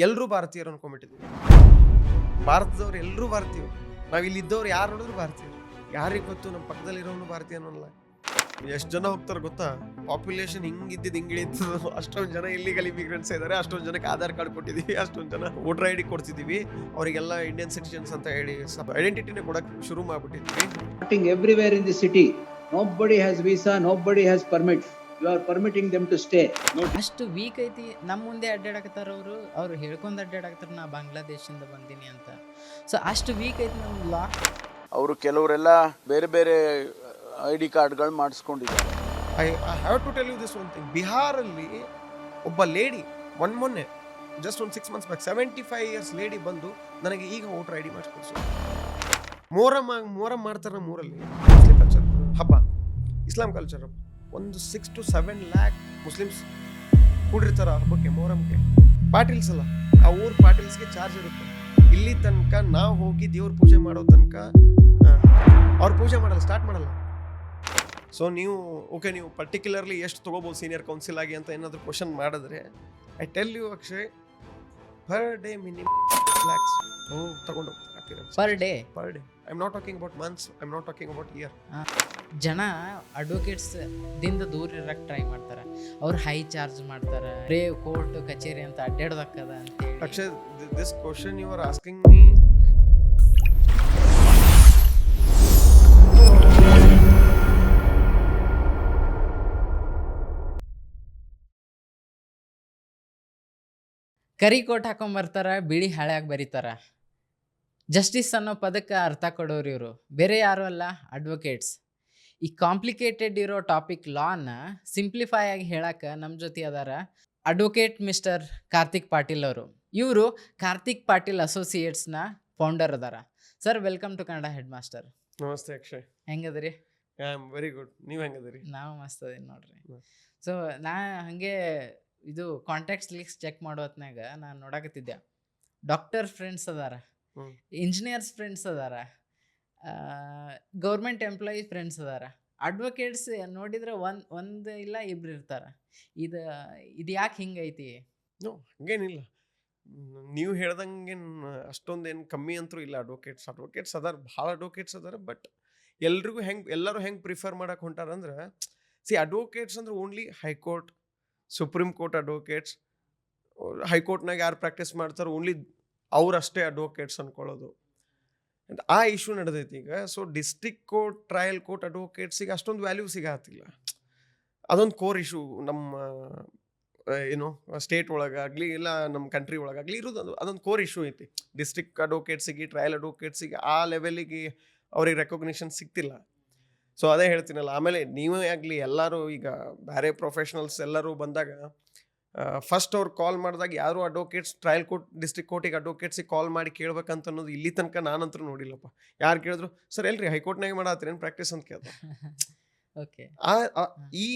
ಎಲ್ಲರೂ ಭಾರತೀಯರು ಅನ್ಕೊಂಡ್ಬಿಟ್ಟಿದ್ದೀವಿ. ಭಾರತದವ್ರು ಎಲ್ಲರೂ ಭಾರತೀಯರು. ನಾವು ಇಲ್ಲಿ ಇದ್ದವ್ರು ಯಾರು ನೋಡಿದ್ರು ಭಾರತೀಯರು. ಯಾರಿಗೆ ಗೊತ್ತು ನಮ್ಮ ಪಕ್ಕದಲ್ಲಿರೋನು ಭಾರತೀಯ ಅನ್ನೋಲ್ಲ. ಎಷ್ಟು ಜನ ಹೋಗ್ತಾರೆ ಗೊತ್ತಾ? ಪಾಪ್ಯುಲೇಷನ್ ಹಿಂಗಿದ್ದಿದ್ದು ಹಿಂಗಿಳಿದ್ದು ಅಷ್ಟೊಂದು ಜನ ಇಲ್ಲಿಗಲ್ ಇಮಿಗ್ರೆಂಟ್ಸ್ ಇದ್ದಾರೆ. ಅಷ್ಟೊಂದು ಜನಕ್ಕೆ ಆಧಾರ್ ಕಾರ್ಡ್ ಕೊಟ್ಟಿದ್ದೀವಿ, ಅಷ್ಟೊಂದು ಜನ ವೋಟರ್ ಐಡಿ ಕೊಡ್ತಿದ್ದೀವಿ. ಅವರಿಗೆಲ್ಲ ಇಂಡಿಯನ್ ಸಿಟಿಜನ್ಸ್ ಅಂತ ಹೇಳಿ ಐಡೆಂಟಿಟಿನೇ ಕೊಡಕ್ಕೆ ಶುರು ಮಾಡ್ಬಿಟ್ಟಿದ್ವಿ. Everywhere in the city, nobody has visa, nobody has permits. You are permitting them to stay. ಅಷ್ಟು ವೀಕ್ ಐತಿ. ನಮ್ಮ ಮುಂದೆ ಅಡ್ಡಾಡಕತ್ತಾರ ಅವ್ರು ಹೇಳ್ಕೊಂಡು ಅಡ್ಡಾಡಕತ್ತಾರ ನಾ ಬಾಂಗ್ಲಾದೇಶದಿಂದ ಬಂದೀನಿ ಅಂತ. ಸೊ ಅಷ್ಟು ವೀಕ್ ಐತಿ ನಮ್ಮ ಲಾ. ಅವರು ಕೆಲವರೆಲ್ಲ ಬೇರೆ ಬೇರೆ ಐ ಡಿ ಕಾರ್ಡ್ಗಳು ಮಾಡಿಸ್ಕೊಂಡಿದ್ದಾರೆ. I have to tell you this one thing. ಬಿಹಾರಲ್ಲಿ ಒಬ್ಬ ಲೇಡಿ ಮೊನ್ನೆ ಜಸ್ಟ್ ಒಂದು 6 months ಬ್ಯಾಕ್ 75 years ಲೇಡಿ ಬಂದು ನನಗೆ ಈಗ ವೋಟರ್ ಐ ಡಿ ಮಾಡಿಸ್ಕೊಡ್ಸು. ಮೊಹರಂ ಮಾಡ್ತಾರೆ ನಮ್ಮೂರಲ್ಲಿ. ಮುಸ್ಲಿಂ ಕಲ್ಚರ್ ಹಬ್ಬ, ಇಸ್ಲಾಂ ಕಲ್ಚರ್ ಹಬ್ಬ. ಒಂದು 6 to 7 lakh ಮುಸ್ಲಿಮ್ಸ್ ಕೂಡಿರ್ತಾರ ಹಬ್ಬಕ್ಕೆ, ಮೊಹರಂಗೆ. ಪಾಟೀಲ್ಸ್ ಅಲ್ಲ, ಆ ಊರ್ ಪಾಟೀಲ್ಸ್ಗೆ ಚಾರ್ಜ್ ಇರುತ್ತೆ. ಇಲ್ಲಿ ತನಕ ನಾವು ಹೋಗಿ ದೇವ್ರ ಪೂಜೆ ಮಾಡೋ ತನಕ ಅವ್ರು ಪೂಜೆ ಮಾಡಲ್ಲ, ಸ್ಟಾರ್ಟ್ ಮಾಡಲ್ಲ. ಸೊ ನೀವು ನೀವು ಪರ್ಟಿಕ್ಯುಲರ್ಲಿ ಎಷ್ಟು ತೊಗೋಬೋದು ಸೀನಿಯರ್ ಕೌನ್ಸಿಲ್ ಆಗಿ ಅಂತ ಏನಾದರೂ ಕ್ವಶನ್ ಮಾಡಿದ್ರೆ, I tell you Akshay, per day minimum lakhs ತಗೊಂಡು per day. I am not talking about months, I am not talking about year. ಜನ ಅಡ್ವೊಕೇಟ್ಸ್ ದಿಂದ ದೂರ ಇರಕ್ಕೆ ಟ್ರೈ ಮಾಡ್ತಾರೆ. ಅವ್ರು ಹೈ ಚಾರ್ಜ್ ಮಾಡ್ತಾರೆ. ಬರೇ ಕೋರ್ಟ್ ಕಚೇರಿ ಅಂತ ಅಡ್ಡಾಡೋದಕ್ಕದ ಅಂತ ಹೇಳಿ. Akshay, this question you are asking me, ಕರಿ ಕೋಟ್ ಹಾಕೊಂಬರ್ತಾರ, ಬಿಳಿ ಹಳ್ಯಾಗ ಬರೀತಾರ. ಜಸ್ಟಿಸ್ ಅನ್ನೋ ಪದಕ್ಕೆ ಅರ್ಥ ಕೊಡೋರು ಇವರು ಬೇರೆ ಯಾರು ಅಲ್ಲ, ಅಡ್ವೊಕೇಟ್ಸ್. ಈ ಕಾಂಪ್ಲಿಕೇಟೆಡ್ ಇರೋ ಟಾಪಿಕ್ ಲಾನ ಸಿಂಪ್ಲಿಫೈ ಆಗಿ ಹೇಳಕ್ಕೆ ನಮ್ಮ ಜೊತೆ ಅದಾರ ಅಡ್ವೊಕೇಟ್ ಮಿಸ್ಟರ್ ಕಾರ್ತಿಕ್ ಪಾಟೀಲ್ ಅವರು. ಇವರು ಕಾರ್ತಿಕ್ ಪಾಟೀಲ್ ಅಸೋಸಿಯೇಟ್ಸ್ನ ಫೌಂಡರ್ ಅದಾರ. Sir, welcome to Kannada head master. ನಮಸ್ತೆ ಅಕ್ಷಯ್. ಹೆಂಗದ್ರಿ? I am very good. ನೀವು ಹೆಂಗದ್ರಿ? ನಾವು ಮಸ್ತ್ ಅದೀನಿ ನೋಡ್ರಿ. ಸೊ ನಾ ಹಾಗೆ ಇದು ಕಾಂಟ್ಯಾಕ್ಟ್ಸ್ ಲಿಸ್ಟ್ ಚೆಕ್ ಮಾಡೋ ಹೊತ್ನಾಗ ನಾನು ನೋಡಕತ್ತಿದ್ದೆ, ಡಾಕ್ಟರ್ ಫ್ರೆಂಡ್ಸ್ ಅದಾರ, ಇಂಜಿನಿಯರ್ಸ್ ಫ್ರೆಂಡ್ಸ್ ಅದಾರ, ಗೌರ್ಮೆಂಟ್ ಎಂಪ್ಲಾಯಿ ಫ್ರೆಂಡ್ಸ್ ಅದಾರ. ಅಡ್ವೊಕೇಟ್ಸ್ ನೋಡಿದ್ರೆ ಒಂದು ಇಲ್ಲ ಇಬ್ರು ಇರ್ತಾರ. ಇದು ಯಾಕೆ ಹಿಂಗೈತಿ? ಹಂಗೇನಿಲ್ಲ, ನೀವು ಹೇಳ್ದಂಗೆ ಅಷ್ಟೊಂದೇನು ಕಮ್ಮಿ ಅಂತೂ ಇಲ್ಲ. ಅಡ್ವೊಕೇಟ್ಸ್ ಅದಾರ, ಭಾಳ ಅಡ್ವೊಕೇಟ್ಸ್ ಅದಾರ. ಬಟ್ ಎಲ್ಲರೂ ಹೆಂಗೆ ಪ್ರಿಫರ್ ಮಾಡಕ್ಕೆ ಹೊಂಟಾರಂದ್ರೆ, ಅಡ್ವೊಕೇಟ್ಸ್ ಅಂದ್ರೆ only high court, supreme court advocates. ಹೈಕೋರ್ಟ್ನಾಗ ಯಾರು ಪ್ರಾಕ್ಟೀಸ್ ಮಾಡ್ತಾರೆ ಓನ್ಲಿ ಅವರಷ್ಟೇ ಅಡ್ವೊಕೇಟ್ಸ್ ಅನ್ಕೊಳ್ಳೋದು. ಆ ಇಶ್ಯೂ ನಡೆದೈತಿ ಈಗ. So district court, trial court ಅಡ್ವೊಕೇಟ್ಸಿಗೆ ಅಷ್ಟೊಂದು ವ್ಯಾಲ್ಯೂ ಸಿಗತ್ತಿಲ್ಲ. ಅದೊಂದು ಕೋರ್ ಇಶ್ಯೂ ನಮ್ಮ ಸ್ಟೇಟ್ ಒಳಗಾಗಲಿ ಇಲ್ಲ ನಮ್ಮ ಕಂಟ್ರಿ ಒಳಗಾಗಲಿ ಇರೋದು. ಅದೊಂದು ಕೋರ್ ಇಶ್ಯೂ ಐತಿ. ಡಿಸ್ಟ್ರಿಕ್ಟ್ ಅಡ್ವೊಕೇಟ್ಸಿಗೆ, ಟ್ರಯಲ್ ಅಡ್ವೊಕೇಟ್ಸಿಗೆ ಆ ಲೆವೆಲಿಗೆ ಅವ್ರಿಗೆ ರೆಕಗ್ನಿಷನ್ ಸಿಗ್ತಿಲ್ಲ. ಸೊ ಅದೇ ಹೇಳ್ತೀನಲ್ಲ. ಆಮೇಲೆ ನೀವೇ ಆಗಲಿ, ಎಲ್ಲರೂ ಈಗ ಬೇರೆ ಪ್ರೊಫೆಷ್ನಲ್ಸ್ ಎಲ್ಲರೂ ಬಂದಾಗ ಫಸ್ಟ್ ಅವ್ರು ಕಾಲ್ ಮಾಡಿದಾಗ ಯಾರು ಅಡ್ವೊಕೇಟ್ಸ್ ಟ್ರಯಲ್ ಕೋರ್ಟ್, ಡಿಸ್ಟ್ರಿಕ್ಟ್ ಕೋರ್ಟಿಗೆ ಅಡ್ವೊಕೇಟ್ಸಿಗೆ ಕಾಲ್ ಮಾಡಿ ಕೇಳ್ಬೇಕಂತ ಅನ್ನೋದು ಇಲ್ಲಿ ತನಕ ನಾನಂತರೂ ನೋಡಿಲ್ಲಪ್ಪ. ಯಾರು ಕೇಳಿದ್ರು, ಸರ್ ಎಲ್ರಿ ಹೈಕೋರ್ಟ್ನಾಗೆ ಮಾಡತ್ತೀರೇನು ಪ್ರಾಕ್ಟೀಸ್ ಅಂತ ಕೇಳ್ದ. ಓಕೆ, ಈ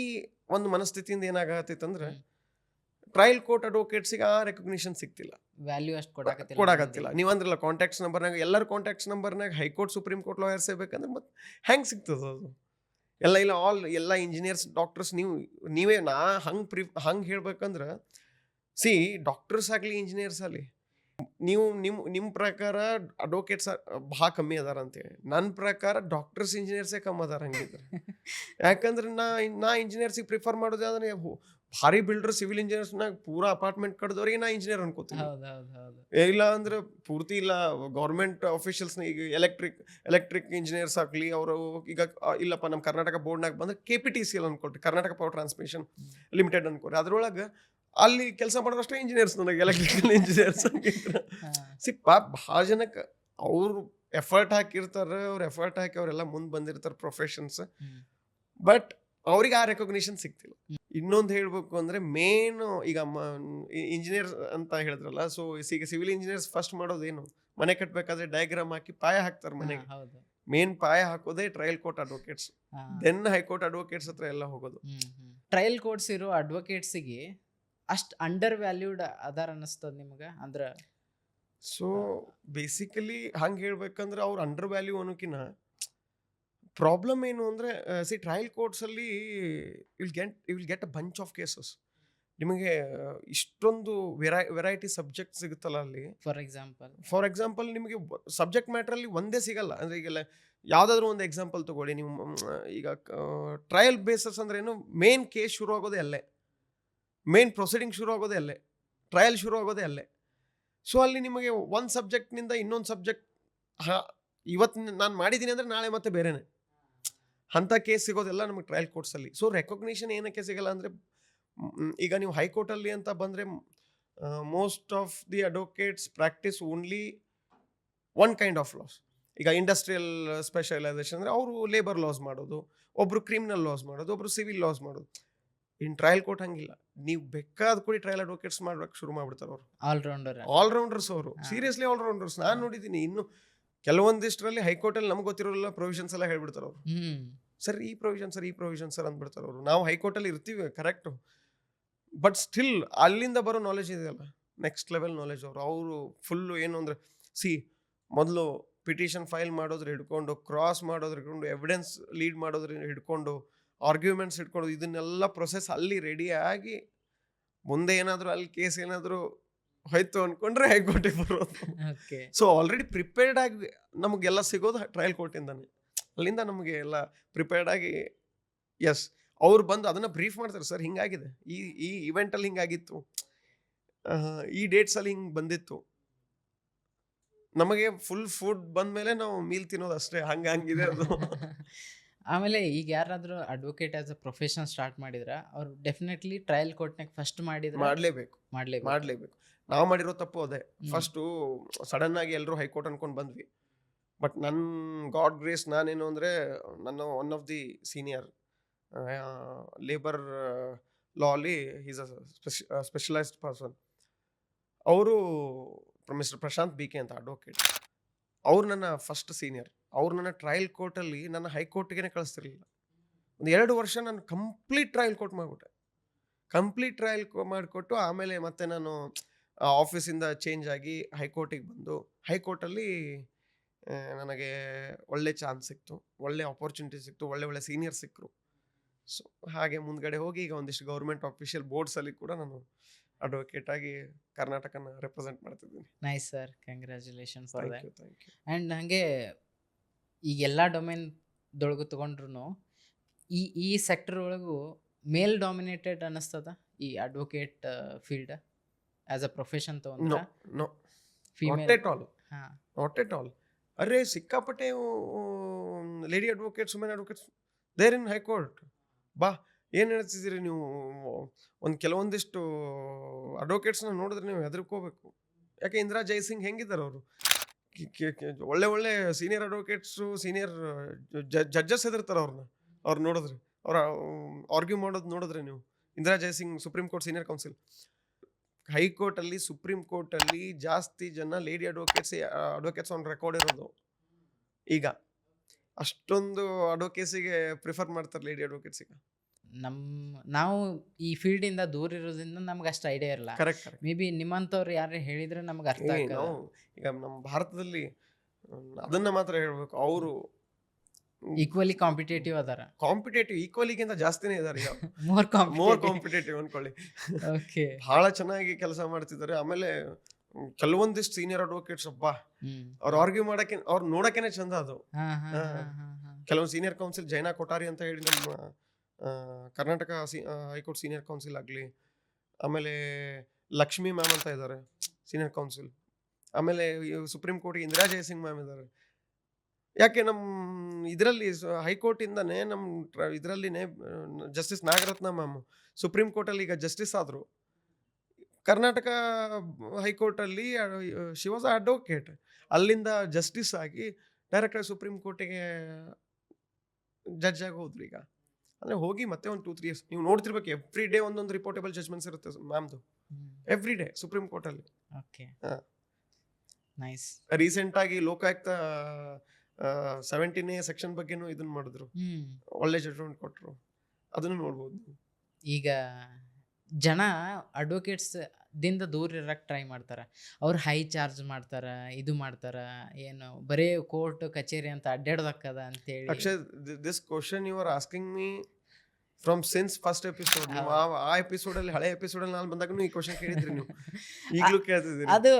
ಒಂದು ಮನಸ್ಥಿತಿಯಿಂದ ಏನಾಗತ್ತೈತಂದ್ರೆ, ಟ್ರಯಲ್ ಕೋರ್ಟ್ ಅಡ್ವೊಕೇಟ್ಸಿಗೆ ಆ ರೆಕಗ್ನಿಷನ್ ಸಿಗ್ತಿಲ್ಲ, ವ್ಯಾಲ್ಯೂ ಅಷ್ಟು ಕೊಡಾಕತ್ತಿಲ್ಲ. ನೀವು ಅಂದ್ರಲ್ಲ ಕಾಂಟ್ಯಾಕ್ಟ್ಸ್ ನಂಬರ್ನಾಗ, ಎಲ್ಲರ ಕಾಂಟ್ಯಾಕ್ಟ್ಸ್ ನಂಬರ್ನಾಗ ಹೈಕೋರ್ಟ್, ಸುಪ್ರೀಂ ಕೋರ್ಟ್ ಲಾಯರ್ಸ್ ಇರ್ಬೇಕಂದ್ರೆ ಮತ್ತೆ ಹೆಂಗೆ ಸಿಗ್ತದೆ ಅದು? ಎಲ್ಲ ಇಂಜಿನಿಯರ್ಸ್, ಡಾಕ್ಟರ್ಸ್. ನೀವೇ ಹಂಗೆ ಹೇಳ್ಬೇಕಂದ್ರೆ, ಡಾಕ್ಟರ್ಸ್ ಆಗಲಿ ಇಂಜಿನಿಯರ್ಸ್ ಆಗಲಿ, ನೀವು ನಿಮ್ಮ ಪ್ರಕಾರ ಅಡ್ವೊಕೇಟ್ಸ್ ಭಾಳ ಕಮ್ಮಿ ಅದಾರ ಅಂತೇಳಿ. ನನ್ನ ಪ್ರಕಾರ ಡಾಕ್ಟರ್ಸ್ ಇಂಜಿನಿಯರ್ಸೇ ಕಮ್ಮಿ ಅದಾರ ಹಂಗಿದ್ರೆ. ಯಾಕಂದ್ರೆ ನಾ ಇಂಜಿನಿಯರ್ಸಿಗೆ ಪ್ರಿಫರ್ ಮಾಡೋದು ಅಂದ್ರೆ, ಭಾರಿ ಬಿಲ್ಡರ್, ಸಿವಿಲ್ ಇಂಜಿನಿಯರ್ಸ್ನಾಗ ಪೂರಾ ಅಪಾರ್ಟ್ಮೆಂಟ್ ಕಡ್ದವ್ರಿಗೆ ನಾ ಇಂಜಿನಿಯರ್ ಅನ್ಕೋತೀನಿ. ಇಲ್ಲ ಅಂದ್ರೆ ಪೂರ್ತಿ ಇಲ್ಲ ಗೌರ್ಮೆಂಟ್ ಆಫೀಷಿಯಲ್ಸ್ನ. ಈಗ ಎಲೆಕ್ಟ್ರಿಕ್ ಇಂಜಿನಿಯರ್ಸ್ ಆಗಲಿ, ಅವರು ಈಗ ಇಲ್ಲಪ್ಪ ನಮ್ಮ ಕರ್ನಾಟಕ ಬೋರ್ಡ್ನಾಗ ಬಂದ್ರೆ KPTCL ಅನ್ಕೊಟ್ರಿ, ಕರ್ನಾಟಕ ಪವರ್ ಟ್ರಾನ್ಸ್ಮಿಷನ್ ಲಿಮಿಟೆಡ್ ಅನ್ಕೊರಿ. ಅದ್ರೊಳಗೆ ಅಲ್ಲಿ ಕೆಲಸ ಮಾಡೋರಷ್ಟೇ ಇಂಜಿನಿಯರ್ಸ್. ನನಗೆ ಎಲೆಕ್ಟ್ರಿಕಲ್ ಇಂಜಿನಿಯರ್ಸ್ ಭಾಳ ಜನಕ್ಕೆ ಅವ್ರು ಎಫರ್ಟ್ ಹಾಕಿರ್ತಾರೆ. ಅವರೆಲ್ಲ ಮುಂದೆ ಬಂದಿರ್ತಾರೆ ಪ್ರೊಫೆಷನ್ಸ್. ಬಟ್ ಅವ್ರಿಗೆ ಆ ರೆಕಗ್ನಿಷನ್ ಸಿಗ್ತಿಲ್ಲ. ಇನ್ನೊಂದು ಹೇಳ್ಬೇಕು ಅಂದ್ರೆ, ಮೇನ್ ಈಗ ಇಂಜಿನಿಯರ್ ಅಂತ ಹೇಳಿದ್ರಲ್ಲ, ಸೊ ಈಗ ಸಿವಿಲ್ ಇಂಜಿನಿಯರ್ಸ್ ಫಸ್ಟ್ ಮಾಡೋದೇನು, ಮನೆ ಕಟ್ಟಬೇಕಾದ್ರೆ ಡಯಾಗ್ರಾಮ್ ಹಾಕಿ ಪಾಯ ಹಾಕ್ತಾರೆ ಮನೆಗೆ. ಮೇನ್ ಪಾಯ ಹಾಕೋದೇ trial court advocates, then high court advocates ಹತ್ರ ಎಲ್ಲ ಹೋಗೋದು. ಟ್ರಯಲ್ ಕೋರ್ಟ್ಸ್ ಇರೋ ಅಡ್ವೊಕೇಟ್ಸಿಗೆ ಅಷ್ಟು ಅಂಡರ್ ವ್ಯಾಲ್ಯೂಡ್ ಅದಾರ ಅನ್ನಿಸ್ತದ ನಿಮ್ಗೆ ಅಂದ್ರೆ? ಸೊ ಬೇಸಿಕಲಿ ಹಂಗೆ ಹೇಳ್ಬೇಕಂದ್ರೆ, ಅವ್ರು ಅಂಡರ್ ವ್ಯಾಲ್ಯೂ ಅನ್ನೋಕಿನ ಪ್ರಾಬ್ಲಮ್ ಏನು ಅಂದರೆ, ಟ್ರಯಲ್ ಕೋರ್ಟ್ಸಲ್ಲಿ will get a bunch of cases. ನಿಮಗೆ ಇಷ್ಟೊಂದು ವೆರೈಟಿ ಸಬ್ಜೆಕ್ಟ್ ಸಿಗುತ್ತಲ್ಲ ಅಲ್ಲಿ. ಫಾರ್ ಎಕ್ಸಾಂಪಲ್ ನಿಮಗೆ ಸಬ್ಜೆಕ್ಟ್ ಮ್ಯಾಟ್ರಲ್ಲಿ ಒಂದೇ ಸಿಗಲ್ಲ. ಅಂದರೆ ಈಗೆಲ್ಲ ಯಾವುದಾದ್ರೂ ಒಂದು ಎಕ್ಸಾಂಪಲ್ ತೊಗೊಳ್ಳಿ ನೀವು. ಈಗ ಟ್ರಯಲ್ ಬೇಸಸ್ ಅಂದ್ರೇನು, ಮೇನ್ ಕೇಸ್ ಶುರು ಆಗೋದೇ ಅಲ್ಲೇ, ಮೇನ್ ಪ್ರೊಸೀಡಿಂಗ್ ಶುರು ಆಗೋದೇ ಅಲ್ಲೇ, ಟ್ರಯಲ್ ಶುರು ಆಗೋದೇ ಅಲ್ಲೇ. ಸೊ ಅಲ್ಲಿ ನಿಮಗೆ ಒಂದು ಸಬ್ಜೆಕ್ಟ್ನಿಂದ ಇನ್ನೊಂದು ಸಬ್ಜೆಕ್ಟ್ ಇವತ್ತು ನಾನು ಮಾಡಿದ್ದೀನಿ ಅಂದರೆ ನಾಳೆ ಮತ್ತೆ ಬೇರೆನೇ ಅಂಥ ಕೇಸ್ ಸಿಗೋದೆಲ್ಲ ನಮಗೆ ಟ್ರಯಲ್ ಕೋರ್ಟ್ಸಲ್ಲಿ. ಸೊ ರೆಕಗ್ನಿಷನ್ ಏನಕ್ಕೆ ಸಿಗಲ್ಲ ಅಂದರೆ, ಈಗ ನೀವು ಹೈಕೋರ್ಟಲ್ಲಿ ಅಂತ ಬಂದರೆ most of the advocates practice only one kind of loss. ಈಗ ಇಂಡಸ್ಟ್ರಿಯಲ್ ಸ್ಪೆಷಲೈಸೇಷನ್ ಅಂದರೆ ಅವರು ಲೇಬರ್ ಲಾಸ್ ಮಾಡೋದು, ಒಬ್ಬರು ಕ್ರಿಮಿನಲ್ ಲಾಸ್ ಮಾಡೋದು, ಒಬ್ಬರು ಸಿವಿಲ್ ಲಾಸ್ ಮಾಡೋದು. ಇನ್ ಟ್ರಯಲ್ ಕೋರ್ಟ್ ಹಂಗಿಲ್ಲ, ನೀವು ಬೇಕಾದ ಕೂಡಿ ಟ್ರಯಲ್ ಅಡ್ವೊಕೇಟ್ಸ್ ಮಾಡ್ಬೇಕು ಶುರು ಮಾಡ್ಬಿಡ್ತಾರೆ ಅವರು. ಆಲ್ರೌಂಡರ್ಸ್ ಅವರು, ಸೀರಿಯಸ್ಲಿ ಆಲ್ರೌಂಡರ್ಸ್. ನಾನು ನೋಡಿದ್ದೀನಿ. ಇನ್ನು ಕೆಲವೊಂದಿಷ್ಟರಲ್ಲಿ ಹೈಕೋರ್ಟಲ್ಲಿ ನಮ್ಗೆ ಗೊತ್ತಿರೋಲ್ಲ ಪ್ರೊವಿಷನ್ಸ್ ಎಲ್ಲ ಹೇಳ್ಬಿಡ್ತಾರೆ ಅವರು. ಸರ್ ಈ ಪ್ರೊವಿಷನ್ ಸರ್ ಅಂದ್ಬಿಡ್ತಾರೆ ಅವರು. ನಾವು ಹೈಕೋರ್ಟಲ್ಲಿ ಇರ್ತೀವಿ ಕರೆಕ್ಟು, ಬಟ್ ಸ್ಟಿಲ್ ಅಲ್ಲಿಂದ ಬರೋ ನಾಲೆಜ್ ಇದೆಯಲ್ಲ, ನೆಕ್ಸ್ಟ್ ಲೆವೆಲ್ ನಾಲೆಜ್ ಅವರು ಫುಲ್ಲು. ಏನು ಅಂದರೆ ಮೊದಲು ಪಿಟಿಷನ್ ಫೈಲ್ ಮಾಡೋದ್ರ ಹಿಡ್ಕೊಂಡು, ಕ್ರಾಸ್ ಮಾಡೋದ್ರ ಹಿಡ್ಕೊಂಡು, ಎವಿಡೆನ್ಸ್ ಲೀಡ್ ಮಾಡೋದ್ರ ಹಿಡ್ಕೊಂಡು, ಆರ್ಗ್ಯುಮೆಂಟ್ಸ್ ಇಟ್ಕೊಳ್ಳೋದು, ಇದನ್ನೆಲ್ಲ ಪ್ರೊಸೆಸ್ ಅಲ್ಲಿ ರೆಡಿಯಾಗಿ ಮುಂದೆ ಏನಾದರೂ ಅಲ್ಲಿ ಕೇಸ್ ಏನಾದರೂ ಹೋಯ್ತು ಅಂದ್ಕೊಂಡ್ರೆ ಹೈಕೋರ್ಟಿಗೆ ಬರೋದು. ಸೊ ಆಲ್ರೆಡಿ ಪ್ರಿಪೇರ್ಡ್ ಆಗಿ ನಮಗೆಲ್ಲ ಸಿಗೋದು ಟ್ರಯಲ್ ಕೋರ್ಟಿಂದಾನೆ. ಅಲ್ಲಿಂದ ನಮಗೆ ಎಲ್ಲ ಪ್ರಿಪೇರ್ಡ್ ಆಗಿ, ಎಸ್ ಅವ್ರು ಬಂದು ಅದನ್ನು ಬ್ರೀಫ್ ಮಾಡ್ತಾರೆ. ಸರ್ ಹಿಂಗಾಗಿದೆ, ಈ ಇವೆಂಟಲ್ಲಿ ಹಿಂಗಾಗಿತ್ತು, ಈ ಡೇಟ್ಸಲ್ಲಿ ಹಿಂಗೆ ಬಂದಿತ್ತು. ನಮಗೆ ಫುಲ್ ಫುಡ್ ಬಂದಮೇಲೆ ನಾವು ಮೀಲ್ ತಿನ್ನೋದು ಅಷ್ಟೇ, ಹಂಗಿದೆ ಅದು. ಆಮೇಲೆ ಈಗ ಯಾರಾದರೂ advocate as a profession start ಮಾಡಿದ್ರೆ ಅವ್ರು ಡೆಫಿನೆಟ್ಲಿ ಟ್ರಯಲ್ ಕೋರ್ಟ್ನಾಗ ಫಸ್ಟ್ ಮಾಡಲೇಬೇಕು. ನಾವು ಮಾಡಿರೋ ತಪ್ಪು ಅದೇ. ಫಸ್ಟು ಸಡನ್ ಆಗಿ ಎಲ್ಲರೂ ಹೈಕೋರ್ಟ್ ಅನ್ಕೊಂಡು ಬಂದ್ವಿ. ಬಟ್ ನನ್ನ ಗಾಡ್ ಗ್ರೇಸ್, ನಾನೇನು ಅಂದರೆ ನನ್ನ one of the senior labour ಲಾ ಅಲ್ಲಿ ಈಸ್ ಅ ಸ್ಪೆಷಲೈಸ್ಡ್ ಪರ್ಸನ್. ಅವರು ಮಿಸ್ಟರ್ ಪ್ರಶಾಂತ್ BK ಅಂತ ಅಡ್ವೊಕೇಟ್. ಅವ್ರು ನನ್ನ ಫಸ್ಟ್ ಸೀನಿಯರ್. ಅವ್ರು ನನ್ನ ಟ್ರಯಲ್ ಕೋರ್ಟಲ್ಲಿ ನನ್ನ ಹೈಕೋರ್ಟ್ಗೆ ಕಳಿಸ್ತಿರ್ಲಿಲ್ಲ. ಒಂದು 2 ವರ್ಷ ನಾನು ಕಂಪ್ಲೀಟ್ ಟ್ರಯಲ್ ಕೋರ್ಟ್ ಮಾಡಿಕೊಟ್ಟು ಆಮೇಲೆ ಮತ್ತೆ ನಾನು ಆಫೀಸಿಂದ ಚೇಂಜ್ ಆಗಿ ಹೈಕೋರ್ಟಿಗೆ ಬಂದು, ಹೈಕೋರ್ಟಲ್ಲಿ ನನಗೆ ಒಳ್ಳೆ ಚಾನ್ಸ್ ಸಿಕ್ತು, ಒಳ್ಳೆ ಆಪರ್ಚುನಿಟಿ ಸಿಕ್ತು, ಒಳ್ಳೆ ಸೀನಿಯರ್ ಸಿಕ್ಕರು. ಸೊ ಹಾಗೆ ಮುಂದ್ಗಡೆ ಹೋಗಿ ಈಗ ಒಂದಿಷ್ಟು ಗೌರ್ಮೆಂಟ್ ಆಫಿಷಿಯಲ್ ಬೋರ್ಡ್ಸಲ್ಲಿ ಕೂಡ ನಾನು ಅಡ್ವೊಕೇಟ್ ಆಗಿ ಕರ್ನಾಟಕನ ರೆಪ್ರೆಸೆಂಟ್ ಮಾಡ್ತಿದ್ದೀನಿ. Nice sir, congratulation for thank that. You. And ಹಾಗೆ ಈಗ ಎಲ್ಲ ಡೊಮೇನ್ದೊಳಗು ತೊಗೊಂಡ್ರು ಈ ಸೆಕ್ಟರ್ ಒಳಗೂ ಮೇಲ್ ಡಾಮಿನೇಟೆಡ್ ಅನ್ನಿಸ್ತದ ಈ advocate field as a profession ತೊಗೊಂಡ್ರೆ? No, female? Not at all. ಅರೆ ಸಿಕ್ಕಾಪಟ್ಟೆ lady advocates, women advocates there in high court. ಬಾ, ಏನು ಹೇಳ್ತಿದ್ದೀರಿ ನೀವು? ಕೆಲವೊಂದಿಷ್ಟು ಅಡ್ವೊಕೇಟ್ಸ್ನ ನೋಡಿದ್ರೆ ನೀವು ಹೆದರ್ಕೋಬೇಕು. ಯಾಕೆ ಇಂದಿರಾ ಜೈಸಿಂಗ್ ಹೆಂಗಿದ್ದಾರೆ ಅವರು? ಒಳ್ಳೆ ಸೀನಿಯರ್ ಅಡ್ವೊಕೇಟ್ಸು, ಸೀನಿಯರ್ ಜಡ್ಜಸ್ ಹೆದರ್ತಾರೆ ಅವ್ರು ನೋಡಿದ್ರೆ, ಅವ್ರ ಆರ್ಗ್ಯೂ ಮಾಡೋದು ನೋಡಿದ್ರೆ ನೀವು. Indira Jaising supreme court senior counsel. ಹೈಕೋರ್ಟಲ್ಲಿ, ಸುಪ್ರೀಂ ಕೋರ್ಟಲ್ಲಿ ಜಾಸ್ತಿ ಜನ ಲೇಡಿ ಅಡ್ವೊಕೇಟ್ಸ್ ಆನ್ ರೆಕಾರ್ಡ್ ಇರೋದು. ಈಗ ಅಷ್ಟೊಂದು ಅಡ್ವೊಕೇಸಿಗೆ ಪ್ರಿಫರ್ ಮಾಡ್ತಾರೆ ಲೇಡಿ ಅಡ್ವೊಕೇಟ್ಸಿಗೆ. ನಾವು ಈ ಫೀಲ್ಡಿಂದ ದೂರ ಇರೋದ್ರಿಂದ ನಮ್ಗೆ ಅಷ್ಟು ಐಡಿಯಾ ಇರಲ್ಲ. ಕರೆಕ್ಟ್. ಮೇ ಬಿ ನಿಮ್ಮಂಥವ್ರು ಯಾರೇ ಹೇಳಿದ್ರೆ ನಮ್ಗೆ ಅರ್ಥ ಆಗ್ತದೆ. ನಾವು ಈಗ ನಮ್ಮ ಭಾರತದಲ್ಲಿ ಅದನ್ನ ಮಾತ್ರ ಹೇಳ್ಬೇಕು, ಅವರು ಈಕ್ವಲಿ ಕಾಂಪಿಟೇಟಿವ್ ಅದಾರ. ಈಕ್ವಲಿಗಿಂತ ಜಾಸ್ತಿನೇ ಇದಾರೆ ಈಗ. ಮೋರ್ ಕಾಂಪಿಟೇಟಿವ್ ಅನ್ಕೊಳ್ಳಿ. ಓಕೆ, ಬಹಳ ಚೆನ್ನಾಗಿ ಕೆಲಸ ಮಾಡ್ತಿದ್ದಾರೆ. ಆಮೇಲೆ ಕೆಲವೊಂದಿಷ್ಟು ಸೀನಿಯರ್ ಅಡ್ವೊಕೇಟ್ಸ್ ಅವ್ರು ಆರ್ಗ್ಯೂ ಮಾಡಕ್ಕೆ, ಅವ್ರು ನೋಡಕ್ಕೇನೆ ಚಂದ ಅದು. ಕೆಲವೊಂದು ಸೀನಿಯರ್ ಕೌನ್ಸಿಲ್, ಜೈನಾ ಕೊಠಾರಿ ಅಂತ ಹೇಳಿ ನಮ್ಮ ಕರ್ನಾಟಕ ಹೈಕೋರ್ಟ್ ಸೀನಿಯರ್ ಕೌನ್ಸಿಲ್ ಆಗಲಿ, ಆಮೇಲೆ ಲಕ್ಷ್ಮಿ ಮ್ಯಾಮ್ ಅಂತ ಇದ್ದಾರೆ ಸೀನಿಯರ್ ಕೌನ್ಸಿಲ್, ಆಮೇಲೆ ಸುಪ್ರೀಂ ಕೋರ್ಟ್ಗೆ ಇಂದಿರಾ ಜಯಸಿಂಗ್ ಮ್ಯಾಮ್ ಇದ್ದಾರೆ. ಯಾಕೆ ನಮ್ಮ ಇದರಲ್ಲಿ ಹೈಕೋರ್ಟಿಂದನೇ ನಮ್ಮ ಇದರಲ್ಲಿನೇ ಜಸ್ಟಿಸ್ ನಾಗರತ್ನ ಮ್ಯಾಮ್ ಸುಪ್ರೀಂ ಕೋರ್ಟಲ್ಲಿ ಈಗ ಜಸ್ಟಿಸ್ ಆದರು. ಕರ್ನಾಟಕ ಹೈಕೋರ್ಟಲ್ಲಿ ಶಿ ವಾಸ್ ಅಡ್ವೊಕೇಟ್. ಅಲ್ಲಿಂದ ಜಸ್ಟಿಸ್ ಆಗಿ ಡೈರೆಕ್ಟಾಗಿ ಸುಪ್ರೀಂ ಕೋರ್ಟಿಗೆ ಜಡ್ಜ್ ಆಗಿ ಹೋದ್ರು. ಈಗ ಅಂದರೆ ಹೋಗಿ ಮತ್ತೆ ಒಂದು 2-3 years ನೀವು ನೋಡ್ತಿರ್ಬೇಕು. ಎವ್ರಿ ಡೇ ಒಂದೊಂದು ರಿಪೋರ್ಟೇಬಲ್ ಜಜ್ಮೆಂಟ್ಸ್ ಇರುತ್ತೆ ಮ್ಯಾಮ್ದು, ಎವ್ರಿ ಡೇ ಸುಪ್ರೀಂ ಕೋರ್ಟಲ್ಲಿ. Okay, nice. ರೀಸೆಂಟಾಗಿ ಲೋಕಾಯುಕ್ತ 17A ಸೆಕ್ಷನ್ ಬಗ್ಗೆನೂ ಇದನ್ನ ಮಾಡಿದ್ರು, ಒಳ್ಳೆ ಜಡ್ಜ್ಮೆಂಟ್ ಕೊಟ್ಟರು. ಅದನ್ನು ನೋಡ್ಬೋದು. ಈಗ ಜನ ಅಡ್ವೊಕೇಟ್ಸ್ ದಿಂದ ದೂರ ಇರಕ್ಕೆ ಟ್ರೈ ಮಾಡ್ತಾರೆ. ಅವ್ರು ಹೈ ಚಾರ್ಜ್ ಮಾಡ್ತಾರೆ, ಇದು ಮಾಡ್ತಾರೆ, ಏನು ಬರೀ ಕೋರ್ಟ್ ಕಚೇರಿ ಅಂತ ಅಡ್ಡಾಡ್ದಕ್ಕದ ಅಂತೇಳಿ. Akshay, this question you are asking me from since first episode ನೀವು ಆ ಎಪಿಸೋಡಲ್ಲಿ ಹಳೆ ಎಪಿಸೋಡಲ್ಲಿ ನಾನು ಬಂದಾಗೂ ಈ ಕ್ವಶನ್ ಕೇಳಿದ್ರಿ ನೀವು ಈಗಲೂ ಕೇಳ್ತಿದ್ದೀರಿ. ಅದು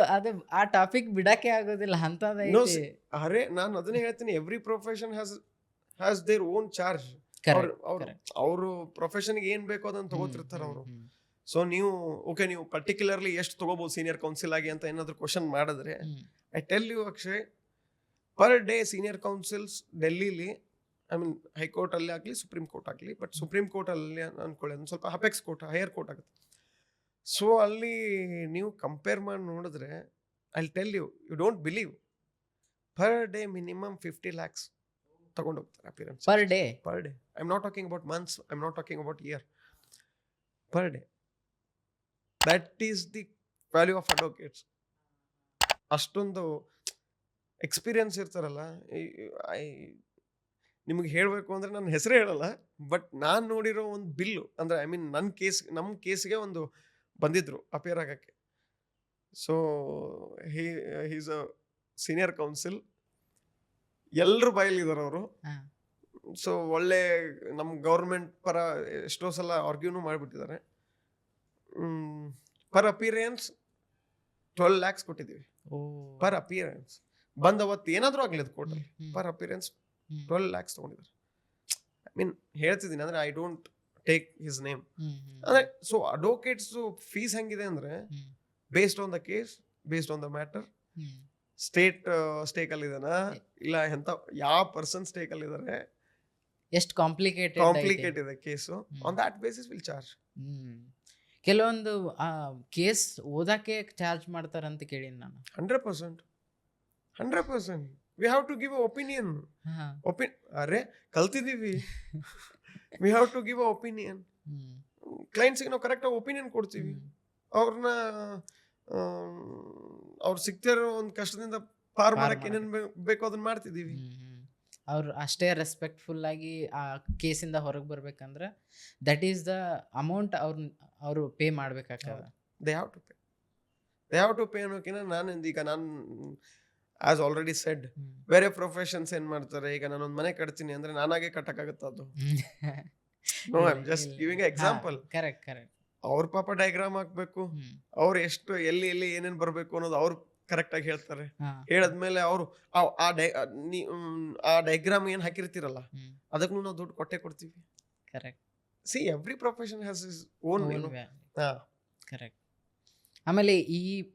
ಆ ಟಾಪಿಕ್ ಬಿಡಕ್ಕೆ ಆಗೋದಿಲ್ಲ ಅಂತದ No, ಐತಿ. ಅರೆ ನಾನು ಅದನ್ನೇ ಹೇಳ್ತೀನಿ, every profession has their own charge. ಅವರು ಪ್ರೊಫೆಷನ್ಗೆ ಏನ್ ಬೇಕೋ ಅದನ್ನ ತಗೋತಿರ್ತಾರೆ ಅವರು. ಸೊ ನೀವು ಓಕೆ, ನೀವು ಪರ್ಟಿಕ್ಯುಲರ್ಲಿ ಎಷ್ಟು ತಗೋಬಹುದು ಸೀನಿಯರ್ ಕೌನ್ಸಿಲ್ ಆಗಿ ಅಂತ ಏನಾದ್ರು ಕ್ವಶನ್ ಮಾಡಿದ್ರೆ, I tell you Akshay, per day senior counsels ಡೆಲ್ಲಿಲಿ, ಐ ಮೀನ್ ಹೈಕೋರ್ಟ್ ಅಲ್ಲಿ ಆಗಲಿ ಸುಪ್ರೀಂ ಕೋರ್ಟ್ ಆಗಲಿ, ಬಟ್ ಸುಪ್ರೀಂ ಕೋರ್ಟ್ ಅಲ್ಲಿ ಅನ್ಕೊಳ್ಳಿ ಒಂದು ಸ್ವಲ್ಪ ಅಪೆಕ್ಸ್ ಕೋರ್ಟ್, ಹೈಯರ್ ಕೋರ್ಟ್ ಆಗುತ್ತೆ. ಸೊ ಅಲ್ಲಿ ನೀವು ಕಂಪೇರ್ ಮಾಡಿ ನೋಡಿದ್ರೆ, I tell you, you don't believe, per day minimum 50 lakhs ತಗೊಂಡು ಹೋಗ್ತಾರೆ appearance per day. I am not talking about months, I am not talking about year, per day. That is the value of advocates. ಅಷ್ಟೊಂದು experience ಇರ್ತಾರಲ್ಲ. ನಿಮಗೆ ಹೇಳಬೇಕು ಅಂದರೆ ನನ್ನ ಹೆಸರೇ ಹೇಳಲ್ಲ, ಬಟ್ ನಾನು ನೋಡಿರೋ ಒಂದು ಬಿಲ್ಲು ಅಂದರೆ, ಐ ಮೀನ್ ನಮ್ಮ ಕೇಸ್ಗೆ ಒಂದು ಬಂದಿದ್ರು ಅಪಿಯರ್ ಆಗೋಕ್ಕೆ. So he's a senior counsel, ಎಲ್ಲರೂ ಬಾಯಲ್ಲಿದ್ದಾರೆ ಅವರು. ಸೊ ಒಳ್ಳೆ ನಮ್ಮ ಗೌರ್ಮೆಂಟ್ ಪರ ಎಷ್ಟೋ ಸಲ ಆರ್ಗ್ಯೂನು ಮಾಡಿಬಿಟ್ಟಿದ್ದಾರೆ. ಪರ್ ಅಪಿಯರೆನ್ಸ್ 12 lakhs ಕೊಟ್ಟಿದ್ದೀವಿ, ಪರ್ ಅಪಿಯರೆನ್ಸ್. ಬಂದ ಅವತ್ತು ಏನಾದರೂ ಆಗಲಿ ಅದು ಕೋರ್ಟಲ್ಲಿ, ಪರ್ ಅಪಿಯರೆನ್ಸ್ 12 lakhs ತೊಗೊಂಡಿದ್ದಾರೆ. ಐ ಮೀನ್ ಹೇಳ್ತಿದ್ದೀನಿ ಅಂದರೆ, I don't take his name ಅಂದರೆ. ಸೊ ಅಡ್ವೊಕೇಟ್ಸು ಫೀಸ್ ಹೆಂಗಿದೆ ಅಂದರೆ, based on the case, based on the matter, ಸ್ಟೇಕಲ್ಲಿದ್ದಾನ ಇಲ್ಲ ಎಂಥ ಯಾವ ಪರ್ಸನ್ ಸ್ಟೇಕಲ್ಲಿದ್ದಾರೆ, ಎಷ್ಟು ಕಾಂಪ್ಲಿಕೇಟ್ ಇದೆ case, on that basis will charge. ಕೆಲವೊಂದು ಕೇಸ್ ಓದಕ್ಕೆ ಚಾರ್ಜ್ ಮಾಡ್ತಾರಂತ ಕೇಳೀನಿ ನಾನು. 100%. We have to give a opinion. ಅರೆ ಕಲ್ತಿದ್ದೀವಿ, we have to give a opinion. ಕ್ಲೈಂಟ್ಸಿಗೆ ನಾವು ಕರೆಕ್ಟಾಗಿ ಒಪಿನಿಯನ್ ಕೊಡ್ತೀವಿ. ಅವ್ರನ್ನ ಅವ್ರು ಸಿಗ್ತಿರೋ ಒಂದು ಕಷ್ಟದಿಂದ ಪಾರ್ ಮಾಡಕ್ಕೆ ಏನೇನು ಬೇಕೋ ಅದನ್ನ ಮಾಡ್ತಿದ್ದೀವಿ. ಅವ್ರು ಅಷ್ಟೇ ರೆಸ್ಪೆಕ್ಟ್ಫುಲ್ ಆಗಿ ಆ ಕೇಸಿಂದ ಹೊರಗೆ ಬರ್ಬೇಕಂದ್ರೆ ದಟ್ ಈಸ್ ದ ಅಮೌಂಟ್ ಅವರು ಪೇ ಮಾಡ್ಬೇಕಾಗ್ತದೆ. ದೇ ಹ್ಯಾವ್ ಟು ಪೇ ಅನ್ನೋಕಿನ ಈಗ ನಾನು ಆಸ್ ಆಲ್ರೆಡಿ ಸೆಡ್, ಬೇರೆ ಪ್ರೊಫೆಷನ್ಸ್ ಏನ್ ಮಾಡ್ತಾರೆ, ಈಗ ನಾನೊಂದು ಮನೆ ಕಟ್ತೀನಿ ಅಂದ್ರೆ ನಾನಾಗೆ ಕಟ್ಟಕ್ಕಾಗತ್ತ ಅದು? No, I am just giving example. Correct. ಅವ್ರ ಪಾಪ ಡಯಾಗ್ರಾಮ್ ಹಾಕ್ಬೇಕು, ಅವ್ರು ಎಷ್ಟು ಎಲ್ಲಿ ಏನೇನ್ ಬರ್ಬೇಕು ಅನ್ನೋದು ಅವ್ರು ಕರೆಕ್ಟ್ ಆಗಿ ಹೇಳ್ತಾರೆ. ಹೇಳದ್ಮೇಲೆ ಅವರು ಆ ಡಯಾಗ್ರಾಮ್ ಏನ್ ಹಾಕಿರ್ತೀರಲ್ಲ ಅದಕ್ಕೂ ನಾವು ದುಡ್ಡು ಕೊಡ್ತೀವಿ. Correct. See every profession has his own. Correct. ಆಮೇಲೆ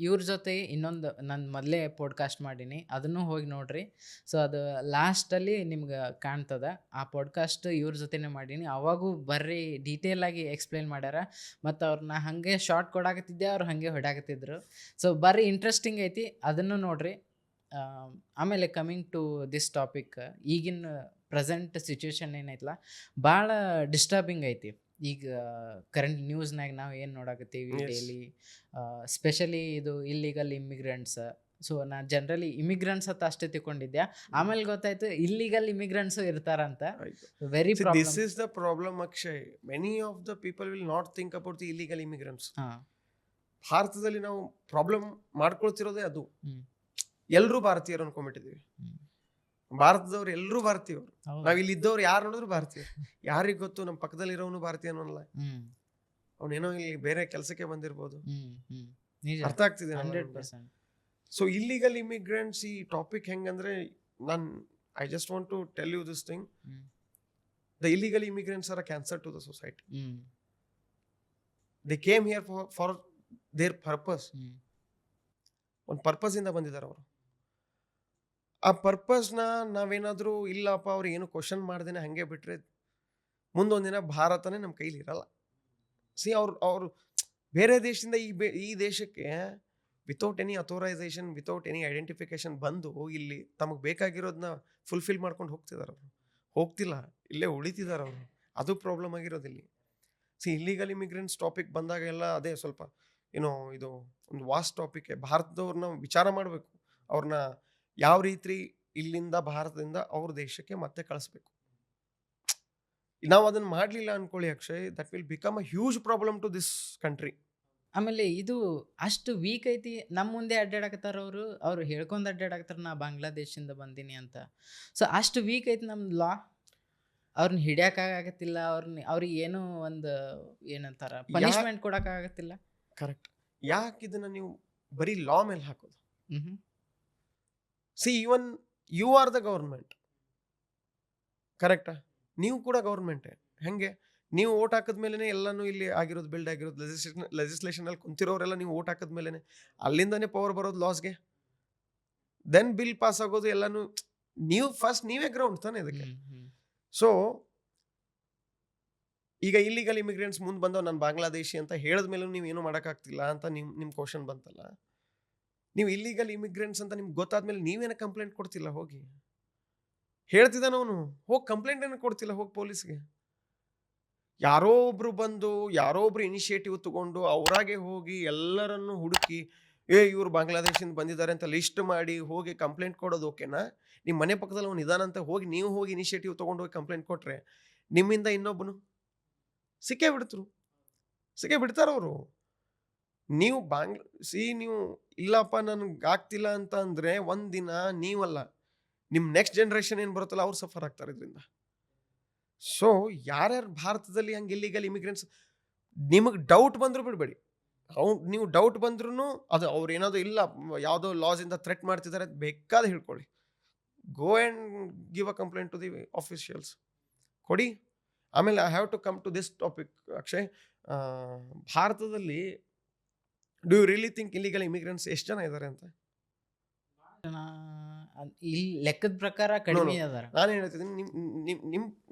ಇವ್ರ ಜೊತೆ ಇನ್ನೊಂದು ನಾನು ಮೊದಲೇ ಪಾಡ್ಕಾಸ್ಟ್ ಮಾಡೀನಿ, ಅದನ್ನು ಹೋಗಿ ನೋಡ್ರಿ. ಸೊ ಅದು ಲಾಸ್ಟಲ್ಲಿ ನಿಮ್ಗೆ ಕಾಣ್ತದ. ಆ ಪಾಡ್ಕಾಸ್ಟ್ ಇವ್ರ ಜೊತೆನೇ ಮಾಡೀನಿ. ಅವಾಗೂ ಬರ್ರಿ ಡೀಟೇಲ್ ಆಗಿ ಎಕ್ಸ್ಪ್ಲೇನ್ ಮಾಡ್ಯಾರ. ಮತ್ತು ಅವ್ರನ್ನ ಹಾಗೆ ಶಾರ್ಟ್ ಕೊಡಾಕತ್ತಿದ್ದೆ, ಅವ್ರು ಹಾಗೆ ಹೊಡಾಕತ್ತಿದ್ರು. ಸೊ ಬರ್ರಿ, ಇಂಟ್ರೆಸ್ಟಿಂಗ್ ಐತಿ, ಅದನ್ನು ನೋಡ್ರಿ. ಆಮೇಲೆ ಕಮಿಂಗ್ ಟು ದಿಸ್ ಟಾಪಿಕ್, ಈಗಿನ ಪ್ರೆಸೆಂಟ್ ಸಿಚುವೇಶನ್ ಏನೈತಲ್ಲ ಭಾಳ ಡಿಸ್ಟರ್ಬಿಂಗ್ ಐತಿ. ಈಗ ಕರೆಂಟ್ ನ್ಯೂಸ್ನಾಗ ನಾವು ಏನು ನೋಡಾಕತ್ತೀವಿ ಡೈಲಿ, ಸ್ಪೆಷಲಿ ಇದು ಇಲ್ಲಿಗಲ್ ಇಮಿಗ್ರೆಂಟ್ಸ್. ಸೊ ನಾನು ಜನರಲಿ ಇಮಿಗ್ರೆಂಟ್ಸ್ ಅಂತ ಅಷ್ಟೇ ತಿಳ್ಕೊಂಡಿದ್ದೆ, ಆಮೇಲೆ ಗೊತ್ತಾಯ್ತು ಇಲ್ಲಿಗಲ್ ಇಮಿಗ್ರೆಂಟ್ಸು ಇರ್ತಾರಂತ. Very this is the problem Akshay. Many of the people will not think about the illegal immigrants. ಭಾರತದಲ್ಲಿ ನಾವು ಪ್ರಾಬ್ಲಮ್ ಮಾಡ್ಕೊಳ್ತಿರೋದೇ ಅದು. ಎಲ್ಲರೂ ಭಾರತೀಯರು ಅನ್ಕೊಂಡ್ಬಿಟ್ಟಿದ್ದೀವಿ. ಭಾರತದವ್ರು ಎಲ್ಲರೂ ಭಾರತೀಯರು. ನಾವ್ ಇಲ್ಲಿ ಇದ್ದವ್ರು ಯಾರು ನೋಡಿದ್ರು ಭಾರತೀಯರು. ಯಾರಿಗ್ ಗೊತ್ತು ನಮ್ಮ ಪಕ್ಕದಲ್ಲಿ ಇರೋನು ಭಾರತೀಯನಲ್ಲ, ಅವನೇನೋ ಇಲ್ಲಿ ಬೇರೆ ಕೆಲಸಕ್ಕೆ ಬಂದಿರ್ಬೋದು. ಅರ್ಥ ಆಗ್ತಿದೆ. 100%. ಸೊ ಇಲ್ಲಿಗಲ್ ಇಮಿಗ್ರೆಂಟ್ಸ್ ಈ ಟಾಪಿಕ್ ಹೆಂಗಂದ್ರೆ, I just want to tell you this thing. The illegal immigrants are a cancer to the society. They came here for their purpose. ಒಂದು ಪರ್ಪಸ್ ಇಂದ ಬಂದಿದ್ದಾರೆ ಅವರು. ಆ ಪರ್ಪಸ್ನ ನಾವೇನಾದರೂ ಇಲ್ಲಪ್ಪ ಅವ್ರು ಏನು ಕ್ವಶನ್ ಮಾಡ್ದೇನೆ ಹಾಗೆ ಬಿಟ್ರೆ ಮುಂದೊಂದಿನ ಭಾರತನೇ ನಮ್ಮ ಕೈಲಿ ಇರಲ್ಲ. ಸಿ ಅವರು ಬೇರೆ ದೇಶದಿಂದ ಈ ದೇಶಕ್ಕೆ without any authorisation, without any identification ಬಂದು ಇಲ್ಲಿ ತಮಗೆ ಬೇಕಾಗಿರೋದನ್ನ ಫುಲ್ಫಿಲ್ ಮಾಡ್ಕೊಂಡು ಹೋಗ್ತಿದ್ದಾರೆ. ಅವರು ಹೋಗ್ತಿಲ್ಲ, ಇಲ್ಲೇ ಉಳಿತಿದ್ದಾರೆ ಅವರು. ಅದು ಪ್ರಾಬ್ಲಮ್ ಆಗಿರೋದಿಲ್ಲಿ. ಸಿ ಇಲ್ಲಿಗಲ್ ಇಮಿಗ್ರೆಂಟ್ಸ್ ಟಾಪಿಕ್ ಬಂದಾಗೆಲ್ಲ ಅದೇ ಸ್ವಲ್ಪ ಏನೋ ಇದು ಒಂದು ವಾಸ್ಟ್ ಟಾಪಿಕ್. ಭಾರತದವ್ರನ್ನ ವಿಚಾರ ಮಾಡಬೇಕು, ಅವ್ರನ್ನ ಯಾವ ರೀತಿ ಇಲ್ಲಿಂದ ಭಾರತದಿಂದ ಅವ್ರ ದೇಶಕ್ಕೆ ಮತ್ತೆ ಕಳಿಸ್ಬೇಕು. ನಾವು ಅದನ್ನ ಮಾಡಲಿಲ್ಲ ಅನ್ಕೊಳ್ಳಿ Akshay, that will become a huge problem to this country. ಆಮೇಲೆ ಇದು ಅಷ್ಟು ವೀಕ್ ಐತಿ. ನಮ್ಮ ಮುಂದೆ ಅಡ್ಡಾಡಕತ್ತಾರ ಅವ್ರು ಹೇಳ್ಕೊಂಡು ಅಡ್ಡಾಡಕತ್ತಾರ ನಾ ಬಾಂಗ್ಲಾದೇಶದಿಂದ ಬಂದೀನಿ ಅಂತ. ಸೊ ಅಷ್ಟು ವೀಕ್ ಐತಿ ನಮ್ದು ಲಾ. ಅವ್ರನ್ನ ಹಿಡಿಯಕ್ಕಾಗತ್ತಿಲ್ಲ, ಅವ್ರಿಗೆ ಏನೋ ಒಂದು ಏನಂತಾರ ಪನಿಷ್ಮೆಂಟ್ ಕೊಡಕ್ಕಾಗತ್ತಿಲ್ಲ. ಕರೆಕ್ಟ್. ಯಾಕೆ ಇದನ್ನ ನೀವು ಬರೀ ಲಾ ಮೇಲೆ ಹಾಕೋದು? Hmm see even you are the government, ಕರೆಕ್ಟಾ? ನೀವು ಕೂಡ ಗೌರ್ಮೆಂಟೇ. ಹೆಂಗೆ ನೀವು ಓಟ್ ಹಾಕಿದ್ಮೇಲೆ ಎಲ್ಲನೂ ಇಲ್ಲಿ ಆಗಿರೋದು, ಬಿಲ್ಡ್ ಆಗಿರೋದು, ಲೆಜಿಸ್ಲೇಷನ್ ಅಲ್ಲಿ ಕುಂತಿರೋರೆಲ್ಲ ನೀವು ಓಟ್ ಹಾಕಿದ್ಮೇಲೆ ಅಲ್ಲಿಂದಾನೇ ಪವರ್ ಬರೋದು ಲಾಸ್ಗೆ, ದೆನ್ ಬಿಲ್ ಪಾಸ್ ಆಗೋದು ಎಲ್ಲನೂ ನೀವು ಫಸ್ಟ್ ನೀವೇ ಗ್ರೌಂಡ್ ತಾನೆ ಇದಕ್ಕೆ. ಸೊ ಈಗ ಇಲ್ಲಿಗಲ್ ಇಮಿಗ್ರೆಂಟ್ಸ್ ಮುಂದೆ ಬಂದವ್ ನಾನು ಬಾಂಗ್ಲಾದೇಶಿ ಅಂತ ಹೇಳಿದ್ಮೇಲೆ ನೀವು ಏನು ಮಾಡೋಕ್ಕಾಗ್ತಿಲ್ಲ ಅಂತ ನಿಮ್ಮ ಕ್ವಶನ್ ಬಂತಲ್ಲ. ನೀವು ಇಲ್ಲಿಗಲ್ ಇಮಿಗ್ರೆಂಟ್ಸ್ ಅಂತ ನಿಮ್ಗೆ ಗೊತ್ತಾದ್ಮೇಲೆ ನೀವೇನ ಕಂಪ್ಲೇಂಟ್ ಕೊಡ್ತಿಲ್ಲ? ಹೋಗಿ ಹೇಳ್ತಿದ್ದಾನ ಅವನು, ಹೋಗಿ ಕಂಪ್ಲೇಂಟ್ ಏನು ಕೊಡ್ತಿಲ್ಲ, ಹೋಗಿ ಪೊಲೀಸ್ಗೆ. ಯಾರೋ ಒಬ್ರು ಬಂದು ಯಾರೋ ಒಬ್ರು ಇನಿಷಿಯೇಟಿವ್ ತಗೊಂಡು ಅವರಾಗೆ ಹೋಗಿ ಎಲ್ಲರನ್ನು ಹುಡುಕಿ ಇವ್ರು ಬಾಂಗ್ಲಾದೇಶಿಂದ ಬಂದಿದ್ದಾರೆ ಅಂತ ಲಿಸ್ಟ್ ಮಾಡಿ ಹೋಗಿ ಕಂಪ್ಲೇಂಟ್ ಕೊಡೋದು ಓಕೆನಾ? ನಿಮ್ಮ ಮನೆ ಪಕ್ಕದಲ್ಲಿ ಅವ್ನು ಇದಾನಂತ ಹೋಗಿ ನೀವು ಹೋಗಿ ಇನಿಷಿಯೇಟಿವ್ ತೊಗೊಂಡು ಹೋಗಿ ಕಂಪ್ಲೇಂಟ್ ಕೊಟ್ಟರೆ ನಿಮ್ಮಿಂದ ಇನ್ನೊಬ್ಬನು ಸಿಕ್ಕೇ ಬಿಡ್ತಾರವರು. ನೀವು ನೀವು ಇಲ್ಲಪ್ಪ ನನಗೆ ಆಗ್ತಿಲ್ಲ ಅಂತ ಅಂದರೆ ಒಂದಿನ ನೀವಲ್ಲ, ನಿಮ್ಮ ನೆಕ್ಸ್ಟ್ ಜನ್ರೇಷನ್ ಏನು ಬರುತ್ತಲ್ಲ ಅವ್ರು ಸಫರ್ ಆಗ್ತಾರೆ ಇದರಿಂದ. ಸೊ ಯಾರ್ಯಾರು ಭಾರತದಲ್ಲಿ ಹಂಗೆ ಇಲ್ಲಿಗಲ್ ಇಮಿಗ್ರೆಂಟ್ಸ್ ನಿಮಗೆ ಡೌಟ್ ಬಂದರೂ ಬಿಡಬೇಡಿ. ನೀವು ಡೌಟ್ ಬಂದ್ರೂ ಅದು ಅವ್ರು ಏನಾದರೂ ಇಲ್ಲ ಯಾವುದೋ ಲಾಸಿಂದ ಥ್ರೆಟ್ ಮಾಡ್ತಿದ್ದಾರೆ ಬೇಕಾದ ಹೇಳ್ಕೊಳ್ಳಿ. Go and give a complaint to the officials, ಕೊಡಿ. ಆಮೇಲೆ I have to come to this topic Akshay. ಭಾರತದಲ್ಲಿ do you really think illegal immigrants ಎಷ್ಟು ಜನ ಇದ್ದಾರೆ ಅಂತ? ಇಲ್ಲಿ ಲೆಕ್ಕದ ಪ್ರಕಾರ ಕಡಿಮೆ ಅದಾರ. ನಾನು ಹೇಳ್ತಿದ್ದೀನಿ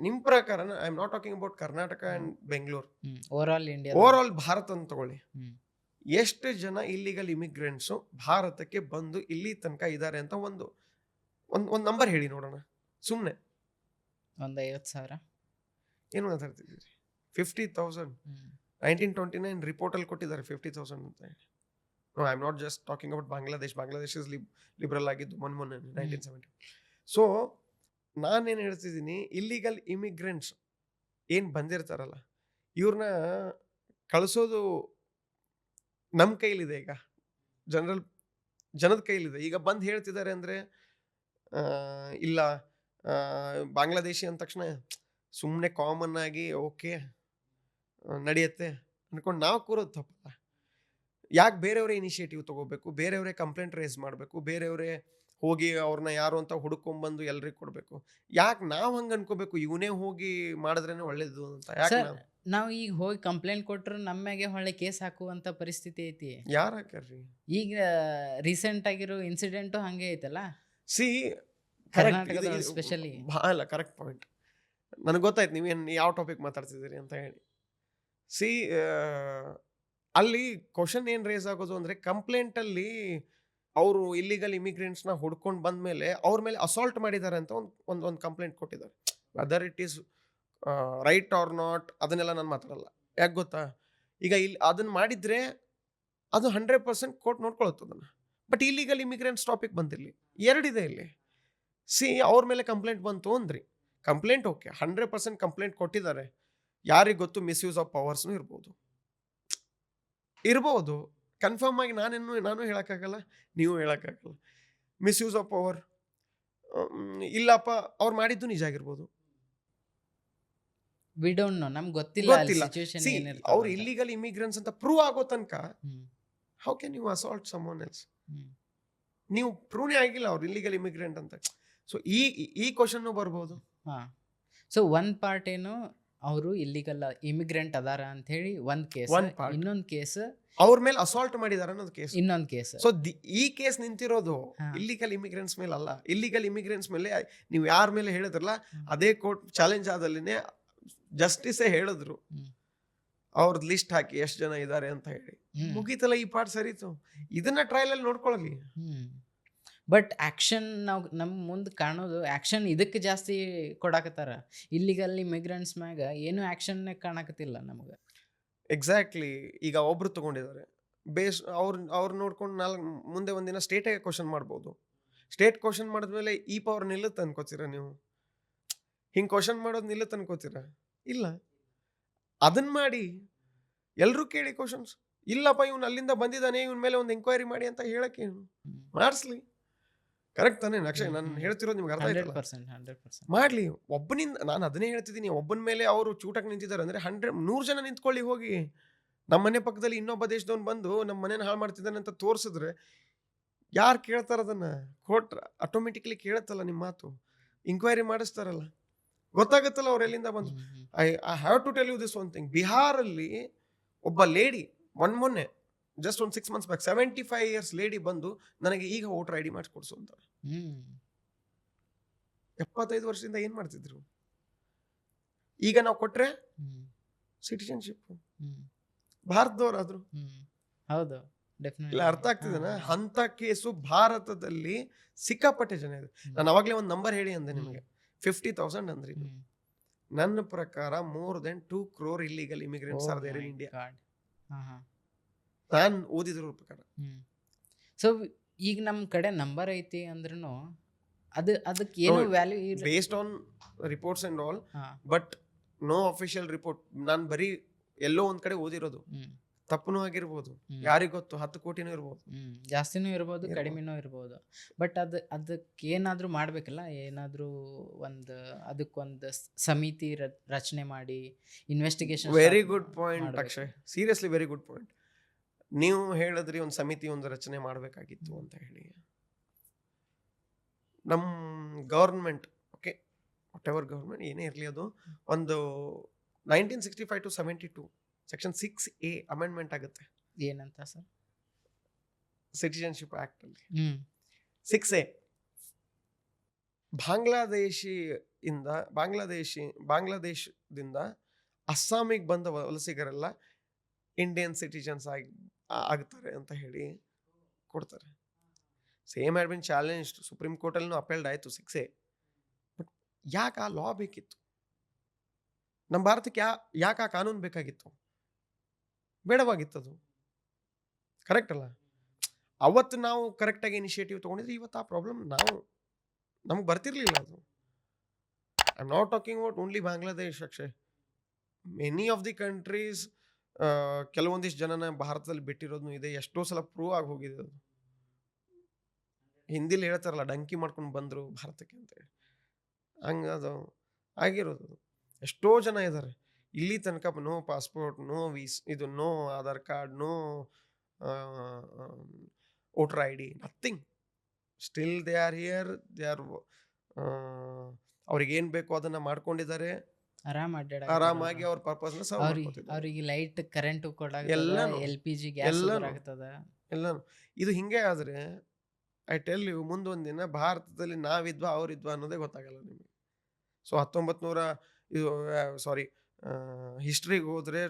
ನಿಮ್ಮ ಪ್ರಕಾರ, I am not talking about Karnataka and Bengaluru, over all Bharat ಅಂತ ತಗೊಳ್ಳಿ. ಎಷ್ಟು ಜನ ಇಲ್ಲಿಗಲ್ ಇಮಿಗ್ರೆಂಟ್ಸು ಭಾರತಕ್ಕೆ ಬಂದು ಇಲ್ಲಿ ತನಕ ಇದ್ದಾರೆ ಅಂತ ಒಂದು ನಂಬರ್ ಹೇಳಿ ನೋಡೋಣ. ಸುಮ್ಮನೆ ಒಂದು 50,000 ಏನು ಮಾತಾಡ್ತಿದ್ದೀರಿ? 50,000. 1929 ರಿಪೋರ್ಟಲ್ಲಿ ಕೊಟ್ಟಿದ್ದಾರೆ 50,000 ಅಂತ ಹೇಳಿ. No, I am not just talking about Bangladesh is liberal ಆಗಿದ್ದು ಮೊನ್ನೆ 1970. ಸೊ ನಾನೇನು ಹೇಳ್ತಿದ್ದೀನಿ, ಇಲ್ಲಿಗಲ್ ಇಮಿಗ್ರೆಂಟ್ಸ್ ಏನು ಬಂದಿರ್ತಾರಲ್ಲ ಇವ್ರನ್ನ ಕಳಿಸೋದು ನಮ್ಮ ಕೈಲಿದೆ. ಈಗ ಜನದ ಕೈಲಿದೆ. ಈಗ ಬಂದು ಹೇಳ್ತಿದ್ದಾರೆ ಅಂದರೆ ಇಲ್ಲ ಬಾಂಗ್ಲಾದೇಶಿ ಅಂದ ತಕ್ಷಣ ಸುಮ್ಮನೆ ಕಾಮನ್ ಆಗಿ ಓಕೆ ನಡೆಯುತ್ತೆ ಅಂದ್ಕೊಂಡು ನಾವು ಕೂರೋದು ತಪ್ಪಲ್ಲ. ಯಾಕೆ ಬೇರೆಯವರೇ ಇನಿಷಿಯೇಟಿವ್ ತೊಗೋಬೇಕು, ಬೇರೆಯವರೇ ಕಂಪ್ಲೇಂಟ್ ರೇಸ್ ಮಾಡಬೇಕು, ಬೇರೆಯವರೇ ಹೋಗಿ ಅವ್ರನ್ನ ಯಾರು ಅಂತ ಹುಡ್ಕೊಂಬಂದು ಎಲ್ರಿಗೂ ಕೊಡಬೇಕು? ಯಾಕೆ ನಾವು ಹಂಗೆ ಅನ್ಕೋಬೇಕು ಇವನೇ ಹೋಗಿ ಮಾಡಿದ್ರೇನೆ ಒಳ್ಳೇದು ಅಂತ? ಯಾಕೆ ನಾವು ಈಗ ಹೋಗಿ ಕಂಪ್ಲೇಂಟ್ ಕೊಟ್ಟರು ನಮ್ಮಗೆ ಹೊಳ್ಳೆ ಕೇಸ್ ಹಾಕುವಂಥ ಪರಿಸ್ಥಿತಿ ಐತಿ. ಯಾರು ಹಾಕ್ಯಾರ್ರಿ? ಈಗ ರೀಸೆಂಟ್ ಆಗಿರೋ ಇನ್ಸಿಡೆಂಟು ಹಂಗೆ ಐತಲ್ಲ. ಸಿ ಕರ್ನಾಟಕದ ಸ್ಪೆಷಲಿ ಅಲ್ಲ, ಕರೆಕ್ಟ್ ಪಾಯಿಂಟ್. ನನಗೆ ಗೊತ್ತಾಯ್ತು ನೀವೇನು ಯಾವ ಟಾಪಿಕ್ ಮಾತಾಡ್ತಿದ್ದೀರಿ ಅಂತ ಹೇಳಿ. ಸಿ ಅಲ್ಲಿ ಕ್ವಶನ್ ಏನು ರೇಸ್ ಆಗೋದು ಅಂದರೆ, ಕಂಪ್ಲೇಂಟಲ್ಲಿ ಅವರು ಇಲ್ಲಿಗಲ್ ಇಮಿಗ್ರೆಂಟ್ಸ್ನ ಹುಡ್ಕೊಂಡು ಬಂದಮೇಲೆ ಅವ್ರ ಮೇಲೆ ಅಸಾಲ್ಟ್ ಮಾಡಿದ್ದಾರೆ ಅಂತ ಒಂದು ಕಂಪ್ಲೇಂಟ್ ಕೊಟ್ಟಿದ್ದಾರೆ. Whether it is right or not ಅದನ್ನೆಲ್ಲ ನಾನು ಮಾತಾಡಲ್ಲ. ಯಾಕೆ ಗೊತ್ತಾ, ಈಗ ಇಲ್ಲಿ ಅದನ್ನು ಮಾಡಿದರೆ ಅದು 100% ಕೋರ್ಟ್ ನೋಡ್ಕೊಳುತ್ತೆ ಅದನ್ನು. ಬಟ್ ಇಲ್ಲಿಗಲ್ ಇಮಿಗ್ರೆಂಟ್ಸ್ ಟಾಪಿಕ್ ಬಂದಿರಲಿ, ಎರಡಿದೆ ಇಲ್ಲಿ. ಸಿ ಅವ್ರ ಮೇಲೆ ಕಂಪ್ಲೇಂಟ್ ಬಂತು ಅಂದ್ರಿ, ಕಂಪ್ಲೇಂಟ್ ಓಕೆ, 100% ಕಂಪ್ಲೇಂಟ್ ಕೊಟ್ಟಿದ್ದಾರೆ. ಯಾರಿಗೆ ಗೊತ್ತು, ಮಿಸ್ಯೂಸ್ ಆಫ್ ಪವರ್ಸ್ನೂ ಇರ್ಬೋದು. ಕನ್ಫರ್ಮ್ ಆಗಿ ನಾನು ಹೇಳೋಕ್ಕಾಗಲ್ಲ, ನೀವು ಹೇಳೋಕ್ಕಾಗಲ್ಲ. ಮಿಸ್ಯೂಸ್ ಆಫ್ ಪವರ್ ಇಲ್ಲಪ್ಪ ಅವ್ರು ಮಾಡಿದ್ದು ನಿಜ ಆಗಿರ್ಬೋದು, ವಿ ಡೋಂಟ್ ನೋ, ನಮ್ಗೆ ಗೊತ್ತಿಲ್ಲ. ಅವ್ರು ಇಲ್ಲಿಗಲ್ ಇಮಿಗ್ರೆಂಟ್ಸ್ ಅಂತ ಪ್ರೂವ್ ಆಗೋ ತನಕ how can you assault someone? ನೀವು ಪ್ರೂವ್ನೇ ಆಗಿಲ್ಲ ಅವ್ರು ಇಲ್ಲಿಗಲ್ ಇಮಿಗ್ರೆಂಟ್ ಅಂತ. ಸೊ ಈ ಕ್ವಶನ್ ಬರ್ಬೋದು. ಸೊ ಒಂದ್ ಪಾರ್ಟ್ ಏನು, ಅವರು ಇಲ್ಲಿಗಲ್ ಇಮಿಗ್ರೆಂಟ್ ಅದಾರ ಅಂತ ಹೇಳಿ ಒಂದ್ ಕೇಸ್, ಇನ್ನೊಂದ್ ಕೇಸ್ ಅವ್ರ ಮೇಲೆ ಅಸಾಲ್ಟ್ ಮಾಡಿದಾರ ಅನ್ನೋದು ಕೇಸ್, ಇನ್ನೊಂದ್ ಕೇಸ್. ಸೊ ಈ ಕೇಸ್ ನಿಂತಿರೋದು ಇಲ್ಲಿಗಲ್ ಇಮಿಗ್ರೆಂಟ್ಸ್ ಮೇಲೆ ಅಲ್ಲ. ಇಲ್ಲಿಗಲ್ ಇಮಿಗ್ರೆಂಟ್ಸ್ ಮೇಲೆ ನೀವು ಯಾರ ಮೇಲೆ ಹೇಳಿದ್ರಲ್ಲ ಅದೇ ಕೋರ್ಟ್ ಚಾಲೆಂಜ್ ಆದಲ್ಲಿನೇ ಜಸ್ಟಿಸೇ ಹೇಳಿದ್ರು ಅವ್ರದ್ದು ಲಿಸ್ಟ್ ಹಾಕಿ ಎಷ್ಟು ಜನ ಇದ್ದಾರೆ ಅಂತ ಹೇಳಿ. ಮುಗೀತಲ್ಲ, ಈ ಪಾರ್ಟ್ ಸರಿತು. ಇದನ್ನ ಟ್ರಯಲ್ ಅಲ್ಲಿ ನೋಡ್ಕೊಳ್ಳಿ. ಬಟ್ ಆಕ್ಷನ್ ನಾವು ನಮ್ಮ ಮುಂದೆ ಕಾಣೋದು ಆಕ್ಷನ್ ಇದಕ್ಕೆ ಜಾಸ್ತಿ ಕೊಡಾಕತ್ತಾರ. ಇಲ್ಲಿಗಲ್ ಇಮಿಗ್ರೆಂಟ್ಸ್ ಮ್ಯಾಗ ಏನು ಆಕ್ಷನ್ ಕಾಣಕತ್ತಿಲ್ಲ ನಮಗೆ. ಎಕ್ಸಾಕ್ಟ್ಲಿ. ಈಗ ಒಬ್ರು ತಗೊಂಡಿದ್ದಾರೆ ಬೇಸ್, ಅವ್ರು ನೋಡ್ಕೊಂಡು ಮುಂದೆ ಒಂದಿನ ಸ್ಟೇಟಾಗೆ ಕ್ವಶನ್ ಮಾಡ್ಬೋದು. ಸ್ಟೇಟ್ ಕ್ವಶನ್ ಮಾಡಿದ್ಮೇಲೆ ಈ ಪವರ್ ನಿಲ್ಲುತ್ತೆ ಅನ್ಕೋತೀರ ನೀವು? ಹಿಂಗೆ ಕ್ವಶನ್ ಮಾಡೋದು ನಿಲ್ಲುತ್ತೆ ಅನ್ಕೋತೀರ? ಇಲ್ಲ. ಅದನ್ನ ಮಾಡಿ ಎಲ್ಲರೂ ಕೇಳಿ ಕ್ವಶನ್ಸ್. ಇಲ್ಲಪ್ಪ ಇವ್ನು ಅಲ್ಲಿಂದ ಬಂದಿದ್ದಾನೆ, ಇವನ ಮೇಲೆ ಒಂದು ಎಂಕ್ವೈರಿ ಮಾಡಿ ಅಂತ ಹೇಳಕ್ಕೆ ಮಾಡಿಸ್ಲಿ. ಕರೆಕ್ಟ್ ತಾನೇ ಅಕ್ಷಯ್? ನಾನು ಹೇಳ್ತಿರೋದು ನಿಮ್ಗೆ ಅರ್ಥ ಆಯ್ತಲ್ಲ? 100%. ಮಾಡ್ಲಿ, ಒಬ್ಬನಿಂದ ನಾನು ಅದನ್ನೇ ಹೇಳ್ತಿದ್ದೀನಿ. ಒಬ್ಬನ ಮೇಲೆ ಅವರು ಚೂಟಕ್ಕೆ ನಿಂತಿದ್ದಾರೆ ಅಂದ್ರೆ 100 ಜನ ನಿಂತ್ಕೊಳ್ಳಿ ಹೋಗಿ. ನಮ್ಮ ಮನೆ ಪಕ್ಕದಲ್ಲಿ ಇನ್ನೊಬ್ಬ ದೇಶದವ್ನು ಬಂದು ನಮ್ಮ ಮನೇನ ಹಾಳು ಮಾಡ್ತಿದ್ದಾನೆ ಅಂತ ತೋರಿಸಿದ್ರೆ ಯಾರು ಕೇಳ್ತಾರ? ಅದನ್ನ ಕೋರ್ಟ್ ಆಟೋಮೆಟಿಕ್ಲಿ ಕೇಳತ್ತಲ್ಲ ನಿಮ್ಮ ಮಾತು, ಇಂಕ್ವೈರಿ ಮಾಡಿಸ್ತಾರಲ್ಲ, ಗೊತ್ತಾಗತ್ತಲ್ಲ ಅವ್ರು ಎಲ್ಲಿಂದ ಬಂದು. I have to tell you this one thing. ಬಿಹಾರಲ್ಲಿ ಒಬ್ಬ ಲೇಡಿ ಮೊನ್ನೆ ಜಸ್ಟ್ ಒಂದು 6 months ಬ್ಯಾಕ್ 75 years ಲೇಡಿ ಬಂದು ನನಗೆ ಈಗ ವೋಟರ್ ID ಮಾಡಿಸ್ಕೊಡ್ಸು ಅಂತ. 75 ವರ್ಷದಿಂದ ಏನ್ ಮಾಡ್ತಿದ್ರು? ಈಗ ನಾವು ಕೊಟ್ರೆ ಸಿಟಿಜನ್ಶಿಪ್ ಭಾರತದವರಾದ್ರು. ಹೌದು, ಇಲ್ಲ, ಡೆಫಿನೆಟ್ಲಿ. ಅರ್ಥ ಆಗ್ತಿದೆನಾ? ಅಂತ ಕೇಸು ಭಾರತದಲ್ಲಿ ಸಿಕ್ಕಾಪಟ್ಟೆ ಜನ ಇದೆ. ನಾನು ಅವಾಗಲೇ ಒಂದು ನಂಬರ್ ಹೇಳಿ ಅಂದೆ ನಿಮಗೆ, 50,000 ಅಂದ್ರಿ. ನನ್ನ ಪ್ರಕಾರ more than 2 crore illegal immigrants are there in India. ನಾನು ಓದಿದ್ರ ಪ್ರಕಾರ. ಸೊ ಈಗ ನಮ್ಮ ಕಡೆ ನಂಬರ್ ಐತಿ ಅಂದ್ರೂ ಅದಕ್ಕೆ ಏನು ವ್ಯಾಲ್ಯೂ ಇಲ್ಲ. Based on reports and all, but no official report. ನಾನು ಬರೀ ಎಲ್ಲೋ ಒಂದ್ ಕಡೆ ಓದಿರೋದು, ತಪ್ಪನೂ ಆಗಿರ್ಬೋದು, ಯಾರಿಗ್ ಗೊತ್ತು, 10 ಕೋಟಿನೂ ಇರ್ಬೋದು, ಜಾಸ್ತಿನೂ ಇರ್ಬೋದು, ಕಡಿಮೆನೂ ಇರ್ಬೋದು. ಬಟ್ ಅದಕ್ಕೆ ಏನಾದರೂ ಮಾಡಬೇಕಲ್ಲ, ಏನಾದರೂ ಅದಕ್ಕೊಂದು ಸಮಿತಿ ರಚನೆ ಮಾಡಿ investigation. Very good point Akshay, seriously very good point. ನೀವು ಹೇಳಿದ್ರಿ ಒಂದು ಸಮಿತಿ ಒಂದು ರಚನೆ ಮಾಡಬೇಕಾಗಿತ್ತು ಅಂತ ಹೇಳಿ. ನಮ್ಮ government, okay, what ever government ಏನೇ ಇರಲಿ, ಅದು ಒಂದು 1965 to 72 ಸೆಕ್ಷನ್ 6A ಅಮೆಂಡ್ಮೆಂಟ್ ಆಗುತ್ತೆ. ಏನಂತ ಸರ್? ಸಿಟಿಜನ್ಶಿಪ್ ಆಕ್ಟ್ ಅಲ್ಲಿ 6A ಬಾಂಗ್ಲಾದೇಶದಿಂದ ಅಸ್ಸಾಮಿಗೆ ಬಂದ ವಲಸಿಗರೆಲ್ಲ ಇಂಡಿಯನ್ ಸಿಟಿಜನ್ಸ್ ಆಗ್ತಾರೆ ಅಂತ ಹೇಳಿ ಕೊಡ್ತಾರೆ. Same had been challenge supreme ಕೋರ್ಟಲ್ಲಿ ಅಪೇಲ್ಡ್ ಆಯಿತು 6A. ಬಟ್ ಯಾಕೆ ಆ ಲಾ ಬೇಕಿತ್ತು? ನಮ್ಮ ಭಾರತಕ್ಕೆ ಯಾಕೆ ಆ ಕಾನೂನು ಬೇಕಾಗಿತ್ತು? ಬೇಡವಾಗಿತ್ತದು. ಕರೆಕ್ಟ್ ಅಲ್ಲ? ಅವತ್ತು ನಾವು ಕರೆಕ್ಟಾಗಿ ಇನಿಷಿಯೇಟಿವ್ ತೊಗೊಂಡಿದ್ರೆ ಇವತ್ತು ಆ ಪ್ರಾಬ್ಲಮ್ ನಮ್ಗೆ ಬರ್ತಿರ್ಲಿಲ್ಲ. ಅದು I am not talking about only Bangladesh Akshay. Many of the countries ಕೆಲವೊಂದಿಷ್ಟು ಜನನ ಭಾರತದಲ್ಲಿ ಬಿಟ್ಟಿರೋದು ಇದೆ. ಎಷ್ಟೋ ಸಲ ಪ್ರೂವ್ ಆಗಿ ಹೋಗಿದೆ. ಅದು ಹಿಂದಿಲಿ ಹೇಳ್ತಾರಲ್ಲ, ಡಂಕಿ ಮಾಡ್ಕೊಂಡು ಬಂದರು ಭಾರತಕ್ಕೆ ಅಂತೇಳಿ, ಹಂಗೆ ಅದು ಆಗಿರೋದು. ಎಷ್ಟೋ ಜನ ಇದ್ದಾರೆ ಇಲ್ಲಿ ತನಕ, ನೋ ಪಾಸ್ಪೋರ್ಟ್, ನೋ ಇದು no Aadhaar card, no voter ID, nothing. Still they are here, they are ಅವ್ರಿಗೆ ಏನು ಬೇಕೋ ಅದನ್ನು ಮಾಡ್ಕೊಂಡಿದ್ದಾರೆ. ಆರಾಮಾಗಿ ಅವ್ರ ಪರ್ಪಸ್ನ ಸರ್ವ್ ಮಾಡ್ಕೊತಿದ್ದಾರೆ. ಅವರಿಗೆ ಲೈಟ್ ಕರೆಂಟ್ ಎಲ್ಲಾನು, LPG ಗ್ಯಾಸ್ ಎಲ್ಲಾನು. ಇದು ಹಿಂಗೆ ಆದರೆ ಐ ಟೆಲ್ ಯು, ಮುಂದೊಂದು ದಿನ ಭಾರತದಲ್ಲಿ ನಾವಿದ್ವಾ ಅವ್ರಿದ್ವಾ ಅನ್ನೋದೇ ಗೊತ್ತಾಗಲ್ಲ ನಿಮಗೆ. ಸೊ 1900 ಹಿಸ್ಟ್ರಿಗೆ ಹೋದರೆ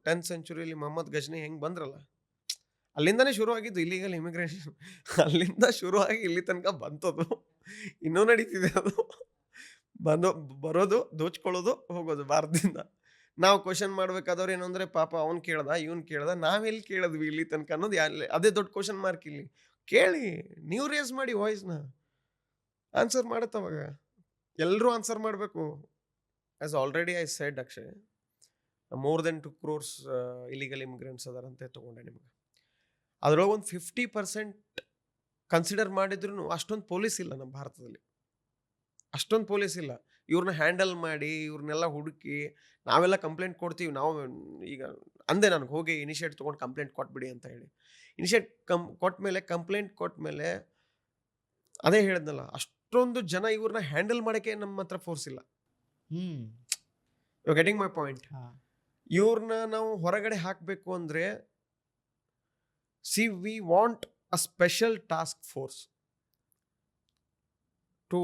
10th century ಮೊಹಮ್ಮದ್ ಗಜ್ನಿ ಹೆಂಗೆ ಬಂದ್ರಲ್ಲ, ಅಲ್ಲಿಂದನೇ ಶುರು ಆಗಿದ್ದು ಇಲ್ಲಿಗಲ್ ಇಮಿಗ್ರೇಷನ್. ಅಲ್ಲಿಂದ ಶುರುವಾಗಿ ಇಲ್ಲಿ ತನಕ ಬಂತದು, ಇನ್ನೂ ನಡೀತಿದೆ ಅದು. ಬರೋದು, ದೋಚ್ಕೊಳ್ಳೋದು, ಹೋಗೋದು ಭಾರತದಿಂದ. ನಾವು ಕ್ವಶನ್ ಮಾಡ್ಬೇಕಾದವ್ರು ಏನು ಅಂದರೆ, ಪಾಪ ಅವ್ನು ಕೇಳ್ದ, ಇವ್ನು ಕೇಳ್ದ, ನಾವೆಲ್ಲಿ ಕೇಳಿದ್ವಿ ಇಲ್ಲಿ ತನಕ ಅನ್ನೋದು ಅದೇ ದೊಡ್ಡ ಕ್ವಶನ್ ಮಾರ್ಕ್. ಇಲ್ಲಿ ಕೇಳಿ, ನೀವು ರೇಸ್ ಮಾಡಿ ವಾಯ್ಸ್ನ, ಆನ್ಸರ್ ಮಾಡತ್ತವಾಗ. ಎಲ್ಲರೂ ಆನ್ಸರ್ ಮಾಡಬೇಕು. As already I said Akshay, more than 2 crores illegal immigrants ಅದಾರಂತೆ ತೊಗೊಂಡೆ ನಿಮ್ಗೆ. ಅದರೊಳಗೆ ಒಂದು 50% ಕನ್ಸಿಡರ್ ಮಾಡಿದ್ರು ಅಷ್ಟೊಂದು ಪೊಲೀಸ್ ಇಲ್ಲ ನಮ್ಮ ಭಾರತದಲ್ಲಿ. ಅಷ್ಟೊಂದು ಪೊಲೀಸ್ ಇಲ್ಲ. ಇವ್ರನ್ನ ಹ್ಯಾಂಡಲ್ ಮಾಡಿ, ಇವ್ರನ್ನೆಲ್ಲ ಹುಡುಕಿ ನಾವೆಲ್ಲ ಕಂಪ್ಲೇಂಟ್ ಕೊಡ್ತೀವಿ. ನಾವು ಈಗ ಅಂದೆ ನನಗೆ ಹೋಗಿ ಇನಿಷಿಯೇಟ್ ತೊಗೊಂಡು ಕಂಪ್ಲೇಂಟ್ ಕೊಟ್ಬಿಡಿ ಅಂತ ಹೇಳಿ. ಇನಿಷಿಯೇಟ್ ಕಂಪ್ಲೇಂಟ್ ಕೊಟ್ಮೇಲೆ ಅದೇ ಹೇಳಿದ್ನಲ್ಲ, ಅಷ್ಟೊಂದು ಜನ ಇವ್ರನ್ನ ಹ್ಯಾಂಡಲ್ ಮಾಡೋಕ್ಕೆ ನಮ್ಮ ಹತ್ರ ಫೋರ್ಸ್ ಇಲ್ಲ. You getting my point? ಇವ್ರನ್ನ ನಾವು ಹೊರಗಡೆ ಹಾಕಬೇಕು ಅಂದರೆ, we want a special task force to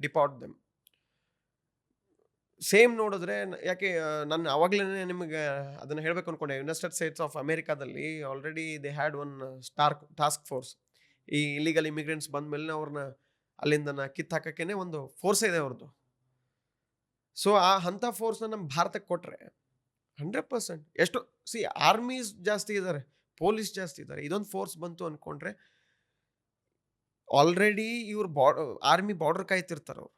depart them. Same ನೋಡಿದ್ರೆ, ಯಾಕೆ ನಾನು ಅವಾಗಲೇ ನಿಮಗೆ ಅದನ್ನು ಹೇಳಬೇಕು ಅಂದ್ಕೊಂಡೆ. ಯುನೈಟೆಡ್ ಸ್ಟೇಟ್ಸ್ ಆಫ್ ಅಮೇರಿಕಾದಲ್ಲಿ already they had one task force. ಈ ಇಲ್ಲಿಗಲ್ ಇಮಿಗ್ರೆಂಟ್ಸ್ ಬಂದ ಮೇಲೆ ಅವ್ರನ್ನ ಅಲ್ಲಿಂದ ಕಿತ್ತಾಕಕ್ಕೇನೆ ಒಂದು ಫೋರ್ಸ್ ಇದೆ ಅವ್ರದ್ದು. ಸೊ ಅಂಥ ಫೋರ್ಸ್ನ ನಮ್ಮ ಭಾರತಕ್ಕೆ ಕೊಟ್ಟರೆ 100% ಎಷ್ಟು ಆರ್ಮೀಸ್ ಜಾಸ್ತಿ ಇದ್ದಾರೆ, ಪೊಲೀಸ್ ಜಾಸ್ತಿ ಇದ್ದಾರೆ. ಇದೊಂದು ಫೋರ್ಸ್ ಬಂತು ಅಂದ್ಕೊಂಡ್ರೆ, ಆಲ್ರೆಡಿ ಇವ್ರು ಆರ್ಮಿ ಬಾರ್ಡರ್ ಕಾಯ್ತಿರ್ತಾರೆ, ಅವರು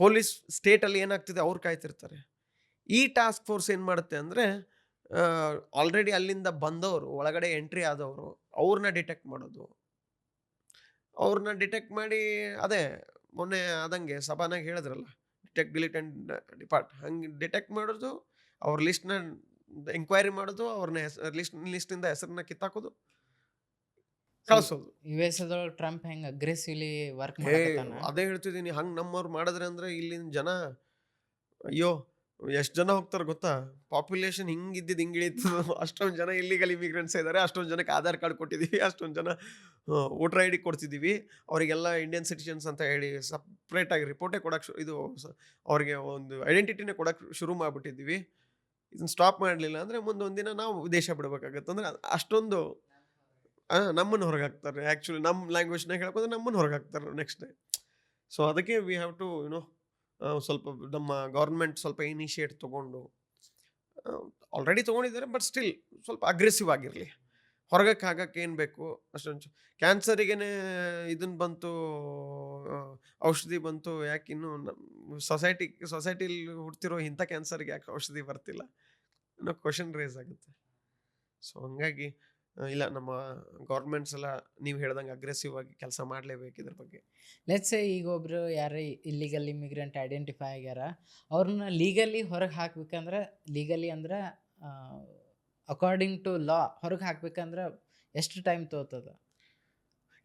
ಪೊಲೀಸ್ ಸ್ಟೇಟಲ್ಲಿ ಏನಾಗ್ತಿದೆ ಅವ್ರು ಕಾಯ್ತಿರ್ತಾರೆ. ಈ ಟಾಸ್ಕ್ ಫೋರ್ಸ್ ಏನು ಮಾಡುತ್ತೆ ಅಂದರೆ, ಆಲ್ರೆಡಿ ಅಲ್ಲಿಂದ ಬಂದವರು, ಒಳಗಡೆ ಎಂಟ್ರಿ ಆದವರು, ಅವ್ರನ್ನ ಡಿಟೆಕ್ಟ್ ಮಾಡೋದು, ಅವ್ರನ್ನ ಡಿಟೆಕ್ಟ್ ಮಾಡಿ ಅದೇ ಮೊನ್ನೆ ಆದಂಗೆ ಸಭಾನಾಗ ಹೇಳಿದ್ರಲ್ಲ, ಡಿಟೆಕ್ಟ್ ಡಿಲೀಟ್ ಆ್ಯಂಡ್ ಡಿಪಾರ್ಟ್. ಹಂಗೆ ಡಿಟೆಕ್ಟ್ ಮಾಡೋದು, ಅವ್ರ ಲಿಸ್ಟ್ನ ಎಂಕ್ವೈರಿ ಮಾಡೋದು, ಅವ್ರನ್ನ ಲಿಸ್ಟಿಂದ ಹೆಸರನ್ನ ಕಿತ್ತಾಕೋದು, ಕಳಿಸೋದು. US ಅದೊಳಗೆ ಟ್ರಂಪ್ ಹೆಂಗೆ ಅಗ್ರೆಸಿವ್ಲಿ ವರ್ಕ್ ಹೇ ಮಾಡಕತ್ತಾನ. ಅದೇ ಹೇಳ್ತಿದ್ದೀನಿ, ಹಂಗೆ ನಮ್ಮವ್ರು ಮಾಡಿದ್ರೆ ಅಂದ್ರೆ ಇಲ್ಲಿನ ಜನ, ಅಯ್ಯೋ ಎಷ್ಟು ಜನ ಹೋಗ್ತಾರೆ ಗೊತ್ತಾ? ಪಾಪ್ಯುಲೇಷನ್ ಹಿಂಗಿದ್ದು ಹಿಂಗೆ ಇಳಿತದ. ಅಷ್ಟೊಂದು ಜನ ಇಲ್ಲಿಗಲ್ ಇಮಿಗ್ರೆಂಟ್ಸ್ ಇದ್ದಾರೆ, ಅಷ್ಟೊಂದು ಜನಕ್ಕೆ ಆಧಾರ್ ಕಾರ್ಡ್ ಕೊಟ್ಟಿದ್ದೀವಿ, ಅಷ್ಟೊಂದು ಜನ ವೋಟರ್ ಐ ಡಿ ಕೊಡ್ತಿದ್ದೀವಿ, ಅವರಿಗೆಲ್ಲ ಇಂಡಿಯನ್ ಸಿಟಿಜನ್ಸ್ ಅಂತ ಹೇಳಿ ಸಪ್ರೇಟಾಗಿ ರಿಪೋರ್ಟೇ ಕೊಡೋಕ್ಕೆ ಇದು ಅವ್ರಿಗೆ ಒಂದು ಐಡೆಂಟಿಟಿನೇ ಕೊಡೋಕ್ಕೆ ಶುರು ಮಾಡಿಬಿಟ್ಟಿದ್ದೀವಿ. ಇದನ್ನ ಸ್ಟಾಪ್ ಮಾಡಲಿಲ್ಲ ಅಂದರೆ ಮುಂದೆ ಒಂದಿನ ನಾವು ದೇಶ ಬಿಡಬೇಕಾಗತ್ತೆ. ಅಂದರೆ ಅಷ್ಟೊಂದು ನಮ್ಮನ್ನು ಹೊರಗೆ ಹಾಕ್ತಾರೆ. ಆ್ಯಕ್ಚುಲಿ ನಮ್ಮ ಲ್ಯಾಂಗ್ವೇಜ್ನಾಗ ಹೇಳ್ಕೊಂಡ್ರೆ ನಮ್ಮನ್ನು ಹೊರಗೆ ಹಾಕ್ತಾರೆ ನೆಕ್ಸ್ಟ್ ಡೇ. ಸೊ ಅದಕ್ಕೆ ವಿ ಹ್ಯಾವ್ ಟು ಸ್ವಲ್ಪ ನಮ್ಮ ಗೌರ್ಮೆಂಟ್ ಸ್ವಲ್ಪ ಇನಿಷಿಯೇಟ್ ತೊಗೊಂಡು, ಆಲ್ರೆಡಿ ತೊಗೊಂಡಿದ್ದಾರೆ, ಬಟ್ ಸ್ಟಿಲ್ ಸ್ವಲ್ಪ ಅಗ್ರೆಸಿವ್ ಆಗಿರಲಿ. ಹೊರಗಕ್ಕೆ ಹಾಕಕ್ಕೆ ಏನು ಬೇಕು ಅಷ್ಟೊಂದು. ಕ್ಯಾನ್ಸರಿಗೇ ಇದನ್ನು ಬಂತು, ಔಷಧಿ ಬಂತು, ಯಾಕೆ ಇನ್ನೂ ನಮ್ಮ ಸೊಸೈಟಿಲಿ ಹುಡ್ತಿರೋ ಇಂಥ ಕ್ಯಾನ್ಸರ್ಗೆ ಯಾಕೆ ಔಷಧಿ ಬರ್ತಿಲ್ಲ ಅನ್ನೋ ಕ್ವಶನ್ ರೇಸ್ ಆಗುತ್ತೆ. ಸೊ ಹಂಗಾಗಿ ಇಲ್ಲ, ನಮ್ಮ ಗೌರ್ಮೆಂಟ್ಸ್ ಎಲ್ಲ ನೀವು ಹೇಳ್ದಂಗೆ ಅಗ್ರೆಸಿವ್ ಆಗಿ ಕೆಲಸ ಮಾಡಲೇಬೇಕು ಇದ್ರ ಬಗ್ಗೆ. ಲೆಟ್ಸ್ ಈಗ ಒಬ್ರು ಯಾರು ಇಲ್ಲಿಗಲ್ ಇಮಿಗ್ರೆಂಟ್ ಐಡೆಂಟಿಫೈ ಆಗ್ಯಾರ, ಅವ್ರನ್ನ ಲೀಗಲಿ ಹೊರಗೆ ಹಾಕ್ಬೇಕಂದ್ರೆ, ಲೀಗಲಿ ಅಂದ್ರೆ ಅಕಾರ್ಡಿಂಗ್ ಟು ಲಾ ಹೊರಗೆ ಹಾಕ್ಬೇಕಂದ್ರೆ ಎಷ್ಟು ಟೈಮ್ ತೊಗೊತದ?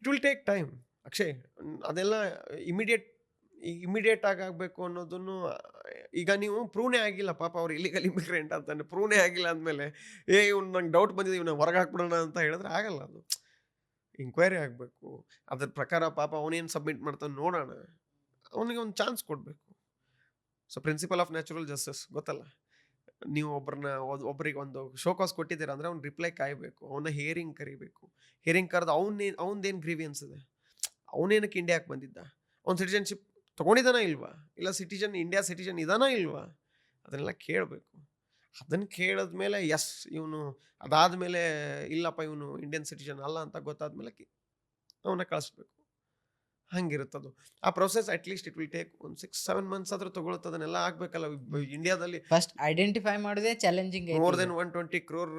It will take time Akshay. ಅದೆಲ್ಲ ಇಮಿಡಿಯೇಟ್ ಆಗಬೇಕು ಅನ್ನೋದನ್ನು ಈಗ ನೀವು ಪ್ರೂವ್ನೇ ಆಗಿಲ್ಲ. ಪಾಪ ಅವ್ರು ಇಲ್ಲಿಗಲ್ ಇಮಿಗ್ರೆಂಟ್ ಅಂತಾನೆ ಪ್ರೂವ್ನೇ ಆಗಿಲ್ಲ ಅಂದಮೇಲೆ ಇವ್ನು ನಂಗೆ ಡೌಟ್ ಬಂದಿದೆ, ಇವ್ನ ಹೊರಗೆ ಹಾಕ್ಬಿಡೋಣ ಅಂತ ಹೇಳಿದ್ರೆ ಆಗಲ್ಲ. ಅದು ಇಂಕ್ವೈರಿ ಆಗಬೇಕು, ಅದ್ರ ಪ್ರಕಾರ ಪಾಪ ಅವನೇನು ಸಬ್ಮಿಟ್ ಮಾಡ್ತಾನೆ ನೋಡೋಣ, ಅವನಿಗೆ ಒಂದು ಚಾನ್ಸ್ ಕೊಡಬೇಕು. So principle of natural justice ಗೊತ್ತಲ್ಲ, ನೀವು ಒಬ್ಬರಿಗೆ ಒಂದು ಶೋಕಾಸ್ ಕೊಟ್ಟಿದ್ದೀರ ಅಂದರೆ ಅವ್ನು ರಿಪ್ಲೈ ಕಾಯಬೇಕು, ಅವನ ಹಿಯರಿಂಗ್ ಕರಿಬೇಕು. ಹಿಯರಿಂಗ್ ಕರೆದು ಅವನದೇನು ಗ್ರೀವಿಯನ್ಸ್ ಇದೆ, ಅವನೇನಕ್ಕೆ ಇಂಡಿಯಾಕ್ಕೆ ಬಂದಿದ್ದ, ಅವ್ನ ಸಿಟಿಜನ್ಶಿಪ್ ತೊಗೊಂಡಿದ್ದಾನ ಇಲ್ವಾ, ಇಲ್ಲ ಇಂಡಿಯಾ ಸಿಟಿಜನ್ ಇದಾನ ಇಲ್ವಾ, ಅದನ್ನೆಲ್ಲ ಕೇಳಬೇಕು. ಅದನ್ನು ಕೇಳಿದ್ಮೇಲೆ ಎಸ್ ಇವನು, ಅದಾದಮೇಲೆ ಇಲ್ಲಪ್ಪ ಇವನು ಇಂಡಿಯನ್ ಸಿಟಿಜನ್ ಅಲ್ಲ ಅಂತ ಗೊತ್ತಾದ್ಮೇಲೆ ಅವನ್ನ ಕಳಿಸ್ಬೇಕು. ಹಂಗಿರುತ್ತದು ಆ process. At least it will take ಒಂದು 6-7 months ಆದರೂ ತೊಗೊಳುತ್ತೆ. ಅದನ್ನೆಲ್ಲ ಆಗಬೇಕಲ್ಲ. ಇಂಡಿಯಾದಲ್ಲಿ ಫಸ್ಟ್ ಐಡೆಂಟಿಫೈ ಮಾಡೋದೇ ಚಾಲೆಂಜಿಂಗ್. ಮೋರ್ ದೆನ್ 120 crore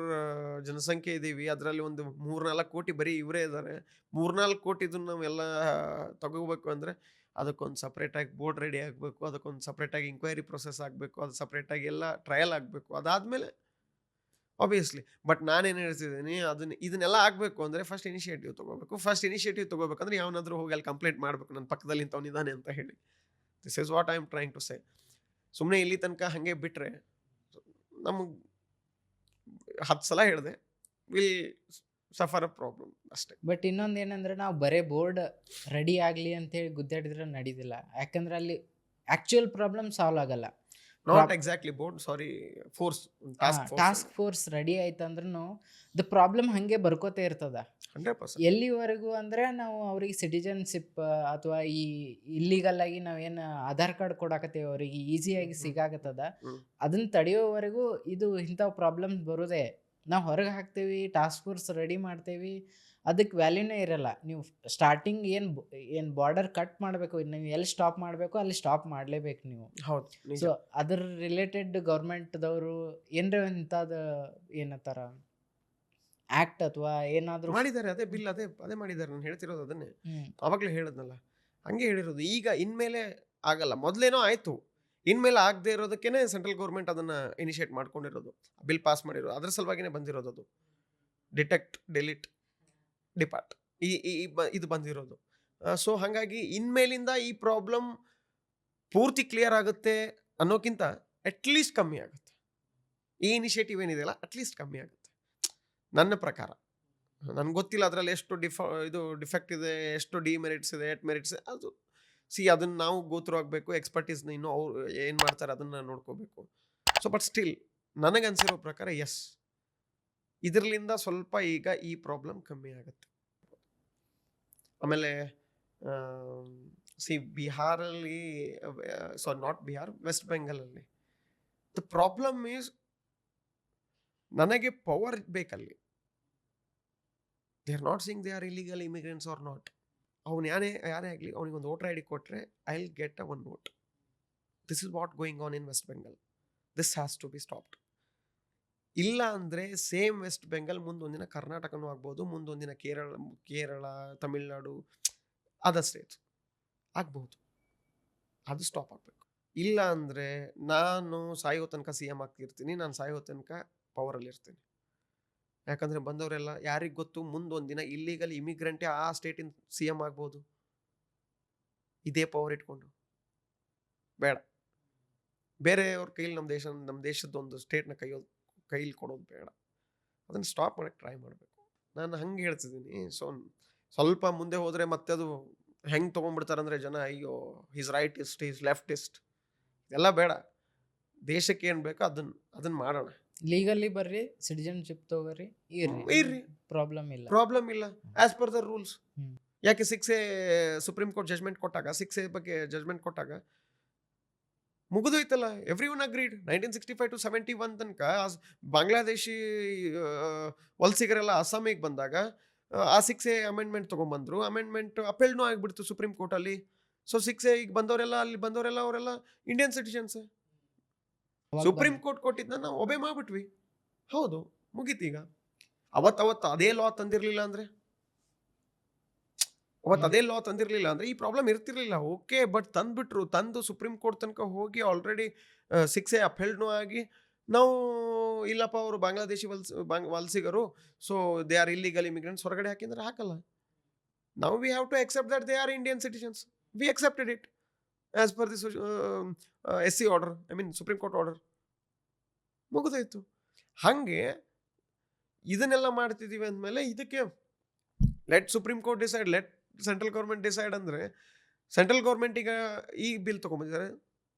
ಜನಸಂಖ್ಯೆ ಇದ್ದೀವಿ. ಅದರಲ್ಲಿ ಒಂದು 3-4 ಕೋಟಿ ಬರೀ ಇವರೇ ಇದ್ದಾರೆ. 3-4 ಕೋಟಿ ಇದನ್ನು ನಾವೆಲ್ಲ ತಗೋಬೇಕು ಅಂದರೆ ಅದಕ್ಕೊಂದು ಸಪ್ರೇಟಾಗಿ ಬೋರ್ಡ್ ರೆಡಿ ಆಗಬೇಕು, ಅದಕ್ಕೊಂದು ಸಪ್ರೇಟಾಗಿ ಇಂಕ್ವೈರಿ ಪ್ರೊಸೆಸ್ ಆಗಬೇಕು, ಅದು ಸಪ್ರೇಟಾಗಿ ಎಲ್ಲ ಟ್ರಯಲ್ ಆಗಬೇಕು. ಅದಾದಮೇಲೆ ಆಬ್ವಿಯಸ್ಲಿ. ಬಟ್ ನಾನೇನು ಹೇಳ್ತಿದ್ದೀನಿ, ಇದನ್ನೆಲ್ಲ ಆಗಬೇಕು ಅಂದರೆ ಫಸ್ಟ್ ಇನಿಷಿಯೇಟಿವ್ ತೊಗೋಬೇಕು. ಫಸ್ಟ್ ಇನಿಷಿಯೇಟಿವ್ ತೊಗೋಬೇಕಂದ್ರೆ ಯಾವನಾದರೂ ಹೋಗಿ ಅಲ್ಲಿ ಕಂಪ್ಲೇಂಟ್ ಮಾಡಬೇಕು, ನನ್ನ ಪಕ್ಕದಲ್ಲಿ ಇಂಥವನಿದ್ದಾನೆ ಅಂತ ಹೇಳಿ. This is what I am trying to say. ಸುಮ್ಮನೆ ಇಲ್ಲಿ ತನಕ ಹಾಗೆ ಬಿಟ್ಟರೆ ನಮಗೆ 10 ಸಲ ಹೇಳಿದೆ, ವಿಲ್ ಸಫರ್ ಅ ಪ್ರಾಬ್ಲಮ್ ಅಷ್ಟೇ. ಬಟ್ ಇನ್ನೊಂದು ಏನಂದ್ರೆ, ನಾವು ಬರೇ ಬೋರ್ಡ್ ರೆಡಿ ಆಗಲಿ ಅಂತೇಳಿ ಗುದ್ದಾಡಿದ್ರೆ ನಡೀದಿಲ್ಲ. ಯಾಕಂದ್ರೆ ಅಲ್ಲಿ ಆ್ಯಕ್ಚುಯಲ್ ಪ್ರಾಬ್ಲಮ್ ಸಾಲ್ವ್ ಆಗಲ್ಲ. Not exactly board, sorry, force, task force ready ಆಯ್ತಂದ್ರೂ ದ ಪ್ರಾಬ್ಲಮ್ ಹಾಗೆ ಬರ್ಕೋತೇ ಇರ್ತದ 100%. ಎಲ್ಲಿವರೆಗೂ ಅಂದರೆ ನಾವು ಅವ್ರಿಗೆ ಸಿಟಿಜನ್ಶಿಪ್ ಅಥವಾ ಈ ಇಲ್ಲಿಗಲ್ ಆಗಿ ನಾವೇನು ಆಧಾರ್ ಕಾರ್ಡ್ ಕೊಡಾಕತ್ತೇವೆ ಅವ್ರಿಗೆ ಈಸಿಯಾಗಿ ಸಿಗಾಕತ್ತದ, ಅದನ್ನ ತಡೆಯೋವರೆಗೂ ಇದು ಇಂಥ ಪ್ರಾಬ್ಲಮ್ಸ್ ಬರೋದೇ. ನಾವು ಹೊರಗೆ ಹಾಕ್ತೇವೆ, ಟಾಸ್ಕ್ ಫೋರ್ಸ್ ರೆಡಿ ಮಾಡ್ತೇವೆ, ಅದಕ್ಕೆ ವ್ಯಾಲ್ಯೂನೇ ಇರಲ್ಲ. ನೀವು ಸ್ಟಾರ್ಟಿಂಗ್ ಏನು ಬಾರ್ಡರ್ ಕಟ್ ಮಾಡಬೇಕು, ನೀವು ಎಲ್ಲಿ ಸ್ಟಾಪ್ ಮಾಡಬೇಕು ಅಲ್ಲಿ ಸ್ಟಾಪ್ ಮಾಡಲೇಬೇಕು ನೀವು. ಹೌದು. ಸೊ ಅದ್ರ ರಿಲೇಟೆಡ್ ಗೌರ್ಮೆಂಟ್ದವರು ಏನರ ಇಂಥದ್ದು ಏನತ್ತಾರ ಆ್ಯಕ್ಟ್ ಅಥವಾ ಏನಾದರೂ ಮಾಡಿದ್ದಾರೆ. ಅದೇ ಬಿಲ್, ಅದೇ ಮಾಡಿದ್ದಾರೆ. ನಾನು ಹೇಳ್ತಿರೋದು ಅದನ್ನೇ. ಆವಾಗಲೇ ಹೇಳಿದ್ನಲ್ಲ, ಹಂಗೆ ಹೇಳಿರೋದು. ಈಗ ಇನ್ಮೇಲೆ ಆಗಲ್ಲ, ಮೊದಲೇನೋ ಆಯಿತು, ಇನ್ಮೇಲೆ ಆಗದೆ ಇರೋದಕ್ಕೇ ಸೆಂಟ್ರಲ್ ಗೌರ್ಮೆಂಟ್ ಅದನ್ನು ಇನಿಷಿಯೇಟ್ ಮಾಡ್ಕೊಂಡಿರೋದು, ಬಿಲ್ ಪಾಸ್ ಮಾಡಿರೋದು. ಅದ್ರ ಸಲುವಾಗಿನೇ ಬಂದಿರೋದು ಅದು. ಡಿಟೆಕ್ಟ್, ಡಿಲೀಟ್, ಡಿಪಾರ್ಟ್ ಇದು ಬಂದಿರೋದು. ಸೊ ಹಾಗಾಗಿ ಇನ್ಮೇಲಿಂದ ಈ ಪ್ರಾಬ್ಲಮ್ ಪೂರ್ತಿ ಕ್ಲಿಯರ್ ಆಗುತ್ತೆ ಅನ್ನೋಕ್ಕಿಂತ ಅಟ್ಲೀಸ್ಟ್ ಕಮ್ಮಿ ಆಗುತ್ತೆ. ಈ ಇನಿಷಿಯೇಟಿವ್ ಏನಿದೆಯಲ್ಲ ಅಟ್ಲೀಸ್ಟ್ ಕಮ್ಮಿ ಆಗುತ್ತೆ ನನ್ನ ಪ್ರಕಾರ. ನನಗೆ ಗೊತ್ತಿಲ್ಲ ಅದರಲ್ಲಿ ಎಷ್ಟು ಡಿಫೆಕ್ಟ್ ಇದೆ, ಎಷ್ಟು ಡಿಮೆರಿಟ್ಸ್ ಇದೆ, ಮೆರಿಟ್ಸ್ ಇದೆ. ಅದು ಅದನ್ನು ನಾವು ಗೋತ್ರು ಆಗಬೇಕು, ಎಕ್ಸ್ಪರ್ಟೀಸ್ನ ಇನ್ನೂ ಅವ್ರು ಏನು ಮಾಡ್ತಾರೆ ಅದನ್ನು ನೋಡ್ಕೋಬೇಕು. ಸೊ ಬಟ್ ಸ್ಟಿಲ್ ನನಗನ್ಸಿರೋ ಪ್ರಕಾರ ಎಸ್, ಇದರಿಂದ ಸ್ವಲ್ಪ ಈಗ ಈ ಪ್ರಾಬ್ಲಮ್ ಕಮ್ಮಿ ಆಗುತ್ತೆ. ಆಮೇಲೆ ಬಿಹಾರಲ್ಲಿ, ನಾಟ್ ಬಿಹಾರ್, ವೆಸ್ಟ್ ಬೆಂಗಾಲಲ್ಲಿ ದ ಪ್ರಾಬ್ಲಮ್ ಈಸ್, ನನಗೆ ಪವರ್ ಬೇಕಲ್ಲಿ. They are not seeing they are illegal immigrants are not. ಅವನು ಯಾರೇ ಆಗಲಿ, ಅವನಿಗೊಂದು ವೋಟರ್ ಐ ಡಿ ಕೊಟ್ಟರೆ I will get a 1 vote. This is what going on in West Bengal. This has to be stopped. ಇಲ್ಲ ಅಂದರೆ same West Bengal ಮುಂದೊಂದಿನ ಕರ್ನಾಟಕನೂ ಆಗ್ಬೋದು, ಮುಂದೊಂದಿನ ಕೇರಳ, ತಮಿಳ್ನಾಡು, ಅದರ್ ಸ್ಟೇಟ್ಸ್ ಆಗ್ಬಹುದು. ಅದು ಸ್ಟಾಪ್ ಆಗಬೇಕು. ಇಲ್ಲ ಅಂದರೆ ನಾನು ಸಾಯೋ ತನಕ ಸಿ ಎಮ್ ಆಗ್ತಿರ್ತೀನಿ, ನಾನು ಸಾಯೋ ತನಕ ಪವರಲ್ಲಿ ಇರ್ತೀನಿ. ಯಾಕಂದರೆ ಬಂದವರೆಲ್ಲ ಯಾರಿಗೆ ಗೊತ್ತು ಮುಂದೊಂದು ದಿನ ಇಲ್ಲಿಗಲ್ ಇಮಿಗ್ರೆಂಟೇ ಆ ಸ್ಟೇಟಿನ ಸಿ ಎಮ್ ಆಗ್ಬೋದು, ಇದೇ ಪವರ್ ಇಟ್ಕೊಂಡು. ಬೇಡ, ಬೇರೆಯವ್ರ ಕೈಲಿ ನಮ್ಮ ದೇಶದ ಒಂದು ಸ್ಟೇಟ್ನ ಕೈಲಿ ಕೊಡೋದು ಬೇಡ. ಅದನ್ನು ಸ್ಟಾಪ್ ಮಾಡೋಕ್ಕೆ ಟ್ರೈ ಮಾಡಬೇಕು. ನಾನು ಹಂಗೆ ಹೇಳ್ತಿದ್ದೀನಿ. ಸೊ ಸ್ವಲ್ಪ ಮುಂದೆ ಹೋದರೆ ಮತ್ತೆ ಅದು ಹೆಂಗೆ ತೊಗೊಂಡ್ಬಿಡ್ತಾರಂದರೆ ಜನ, ಅಯ್ಯೋ ಈಸ್ ರೈಟಿಸ್ಟ್, ಈಸ್ ಲೆಫ್ಟಿಸ್ಟ್, ಎಲ್ಲ ಬೇಡ. ದೇಶಕ್ಕೆ ಏನು ಬೇಕೋ ಅದನ್ನು ಮಾಡೋಣ. ಲೀಗಲಿ ಬರ್ರಿ, ಸಿಟಿಜನ್ಶಿಪ್ ತಗೋರಿ, ಇರ್ರಿ, ಪ್ರಾಬ್ಲಮ್ ಇಲ್ಲ ಆಸ್ ಪರ್ ದ ರೂಲ್ಸ್. ಯಾಕೆ 6A ಸುಪ್ರೀಂ ಕೋರ್ಟ್ ಜಜ್ಮೆಂಟ್ ಕೊಟ್ಟಾಗ 6A ಬಗ್ಗೆ ಜಜ್ಮೆಂಟ್ ಕೊಟ್ಟಾಗ ಮುಗಿದೋಯ್ತಲ್ಲ. Every one agreed. 1965 to 71 ತನಕ ಬಾಂಗ್ಲಾದೇಶಿ ವಲಸಿಗರೆಲ್ಲ ಅಸ್ಸಾಮಿಗೆ ಬಂದಾಗ ಆ 6A ಅಮೆಂಡ್ಮೆಂಟ್ ತೊಗೊಂಬಂದ್ರು. ಅಮೆಂಡ್ಮೆಂಟ್ ಅಪೆಲ್ಡ್ನೂ ಆಗಿಬಿಡ್ತು ಸುಪ್ರೀಂ ಕೋರ್ಟಲ್ಲಿ. ಸೊ 6A ಈಗ ಬಂದವರೆಲ್ಲ ಅವರೆಲ್ಲ ಇಂಡಿಯನ್ ಸಿಟಿಜನ್ಸ್. ಸುಪ್ರೀಂ ಕೋರ್ಟ್ ಕೊಟ್ಟಿದ್ದನ್ನ ನಾವು ಒಬೆ ಮಾಡಿಬಿಟ್ವಿ. ಹೌದು, ಮುಗೀತೀಗ. ಅವತ್ತು ಅದೇ ಲಾ ತಂದಿರಲಿಲ್ಲ ಅಂದರೆ ಈ ಪ್ರಾಬ್ಲಮ್ ಇರ್ತಿರ್ಲಿಲ್ಲ. ಓಕೆ, ಬಟ್ ತಂದು ಸುಪ್ರೀಂ ಕೋರ್ಟ್ ತನಕ ಹೋಗಿ ಆಲ್ರೆಡಿ 6A ಅಪೆಲ್ಡ್ನೂ ಆಗಿ ನಾವು ಇಲ್ಲಪ್ಪ ಅವರು ಬಾಂಗ್ಲಾದೇಶಿ ವಲಸಿಗರು, so they are illegal immigrants ಹೊರಗಡೆ ಹಾಕಿದ್ರೆ ಹಾಕಲ್ಲ. ನಾವು we have to accept that they are Indian citizens. We accepted it as per this SC order, supreme court order. ಮುಗಿದೋಯ್ತು. ಹಾಗೆ ಇದನ್ನೆಲ್ಲ ಮಾಡ್ತಿದ್ದೀವಿ ಅಂದಮೇಲೆ ಇದಕ್ಕೆ let supreme court decide, let central government decide. ಅಂದರೆ ಸೆಂಟ್ರಲ್ ಗೌರ್ಮೆಂಟ್ ಈಗ ಈ ಬಿಲ್ ತೊಗೊಂಬಂದಿದ್ದಾರೆ,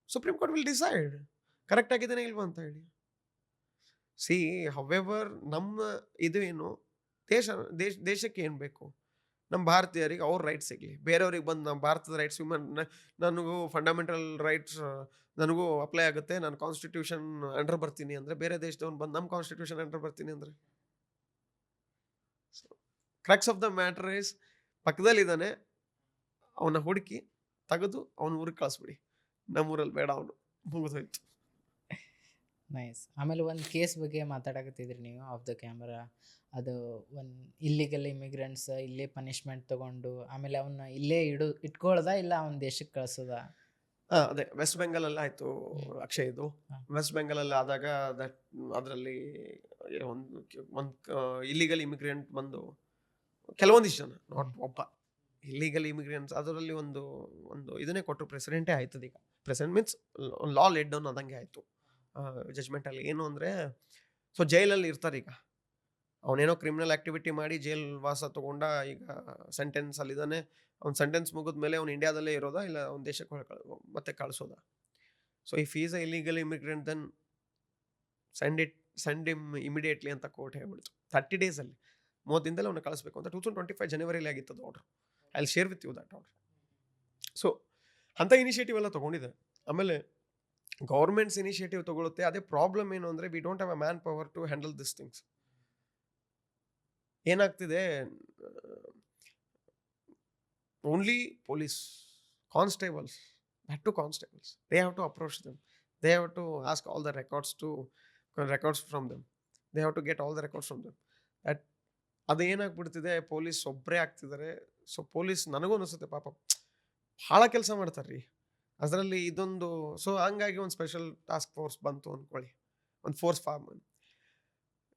supreme court will decide correct ಆಗಿದ್ದೇನೆ ಇಲ್ವಾ ಅಂತ ಹೇಳಿ. ಸಿ ಹವೆವರ್ ನಮ್ಮ ಇದು ಏನು ದೇಶಕ್ಕೆ ಏನು ಬೇಕು, ನಮ್ಮ ಭಾರತೀಯರಿಗೆ ಅವ್ರ ರೈಟ್ಸ್ ಸಿಗಲಿ. ಬೇರೆಯವ್ರಿಗೆ ಬಂದು ನಮ್ಮ ಭಾರತದ ರೈಟ್ಸ್, ನನಗೂ ಫಂಡಮೆಂಟಲ್ ರೈಟ್ಸ್ ನನಗೂ ಅಪ್ಲೈ ಆಗುತ್ತೆ, ನಾನು ಕಾನ್ಸ್ಟಿಟ್ಯೂಷನ್ ಅಂಡರ್ ಬರ್ತೀನಿ ಅಂದರೆ, ಬೇರೆ ದೇಶದವ್ನು ಬಂದು ನಮ್ಮ ಕಾನ್ಸ್ಟಿಟ್ಯೂಷನ್ ಅಂಡರ್ ಬರ್ತೀನಿ ಅಂದರೆ, crux of the matter is ಪಕ್ಕದಲ್ಲಿದ್ದಾನೆ, ಅವನ ಹುಡುಕಿ ತೆಗೆದು ಅವನ ಊರಿಗೆ ಕಳಿಸ್ಬಿಡಿ. ನಮ್ಮೂರಲ್ಲಿ ಬೇಡ ಅವನು, ಮುಗಿದೋಯ್ತು. ನೈಸ್. ಆಮೇಲೆ ಒಂದು ಕೇಸ್ ಬಗ್ಗೆ ಮಾತಾಡಕತ್ತಿದ್ರಿ ನೀವು ಆಫ್ ದ ಕ್ಯಾಮ್ರಾ. ಅದು ಒಂದು ಇಲ್ಲಿಗಲ್ ಇಮಿಗ್ರೆಂಟ್ಸ್ ಇಲ್ಲೇ ಪನಿಷ್ಮೆಂಟ್ ತೊಗೊಂಡು ಆಮೇಲೆ ಅವನ್ನ ಇಲ್ಲೇ ಇಟ್ಕೊಳ್ದ ಇಲ್ಲ ಅವನ ದೇಶಕ್ಕೆ ಕಳ್ಸೋದ? ಅದೇ ವೆಸ್ಟ್ ಬೆಂಗಾಲಲ್ಲಿ ಆಯಿತು ಅಕ್ಷಯ್. ಇದು ವೆಸ್ಟ್ ಬೆಂಗಾಲಲ್ಲಿ ಆದಾಗ ಅದರಲ್ಲಿ ಒಂದು ಇಲ್ಲಿಗಲ್ ಇಮಿಗ್ರೆಂಟ್ ಬಂದು ಕೆಲವೊಂದಿಷ್ಟು ಜನ, ನಾಟ್ ಒಬ್ಬ, ಇಲ್ಲಿಗಲ್ ಇಮಿಗ್ರೆಂಟ್ಸ್ ಅದರಲ್ಲಿ ಒಂದು ಇದನ್ನೇ ಕೊಟ್ಟರು. ಪ್ರೆಸಿಡೆಂಟೇ ಆಯ್ತದ ಈಗ. ಪ್ರೆಸಿಡೆಂಟ್ ಮೀನ್ಸ್ ಲಾ ಲೆಟ್ ಡೌನ್ ಆದಂಗೆ ಆಯಿತು ಜಜ್ಮೆಂಟಲ್ಲಿ. ಏನು ಅಂದರೆ, ಸೊ ಜೈಲಲ್ಲಿ ಇರ್ತಾರೆ ಈಗ, ಅವನೇನೋ ಕ್ರಿಮಿನಲ್ ಆ್ಯಕ್ಟಿವಿಟಿ ಮಾಡಿ ಜೈಲ್ ವಾಸ ತೊಗೊಂಡ, ಈಗ ಸೆಂಟೆನ್ಸಲ್ಲಿದ್ದಾನೆ. ಅವ್ನ ಸೆಂಟೆನ್ಸ್ ಮುಗಿದ್ಮೇಲೆ ಅವ್ನು ಇಂಡಿಯಾದಲ್ಲೇ ಇರೋದಾ ಇಲ್ಲ ಅವ್ನ ದೇಶಕ್ಕೆ ಮತ್ತೆ ಕಳಿಸೋದಾ? So if is a illegal immigrant then send him immediately ಅಂತ ಕೋರ್ಟ್ ಹೇಳ್ಬಿಡ್ತು. 30 ಡೇಸಲ್ಲಿ 30 ದಿನದಲ್ಲಿ ಅವನ್ನ ಕಳಿಸ್ಬೇಕು ಅಂತ 2025 ಜನವರಿಯಲ್ಲಿ ಆಗಿತ್ತದು order. I will share with you that order. So ಅಂಥ ಇನಿಷಿಯೇಟಿವ್ ಎಲ್ಲ ತೊಗೊಂಡಿದೆ. ಆಮೇಲೆ ಗೌರ್ಮೆಂಟ್ಸ್ ಇನಿಷಿಯೇಟಿವ್ ತೊಗೊಳುತ್ತೆ. ಅದೇ ಪ್ರಾಬ್ಲಮ್ ಏನು ಅಂದರೆ, we don't have a man power to handle this things. ಏನಾಗ್ತಿದೆ, only police constables, that to constables, they have to approach them, they have to ask all the records from them, they have to get all the records from them. ಅದು ಏನಾಗ್ಬಿಡ್ತಿದೆ, police ಒಬ್ಬರೇ ಆಗ್ತಿದ್ದಾರೆ. So police ನನಗೂ ಅನಿಸುತ್ತೆ ಪಾಪ ಭಾಳ ಕೆಲಸ ಮಾಡ್ತಾರ್ರಿ ಅದರಲ್ಲಿ ಇದೊಂದು. ಸೊ ಹಂಗಾಗಿ ಒಂದು ಸ್ಪೆಷಲ್ ಟಾಸ್ಕ್ ಫೋರ್ಸ್ ಬಂತು ಅಂದ್ಕೊಳ್ಳಿ, ಒಂದು ಫೋರ್ಸ್ ಫಾರ್ಮ್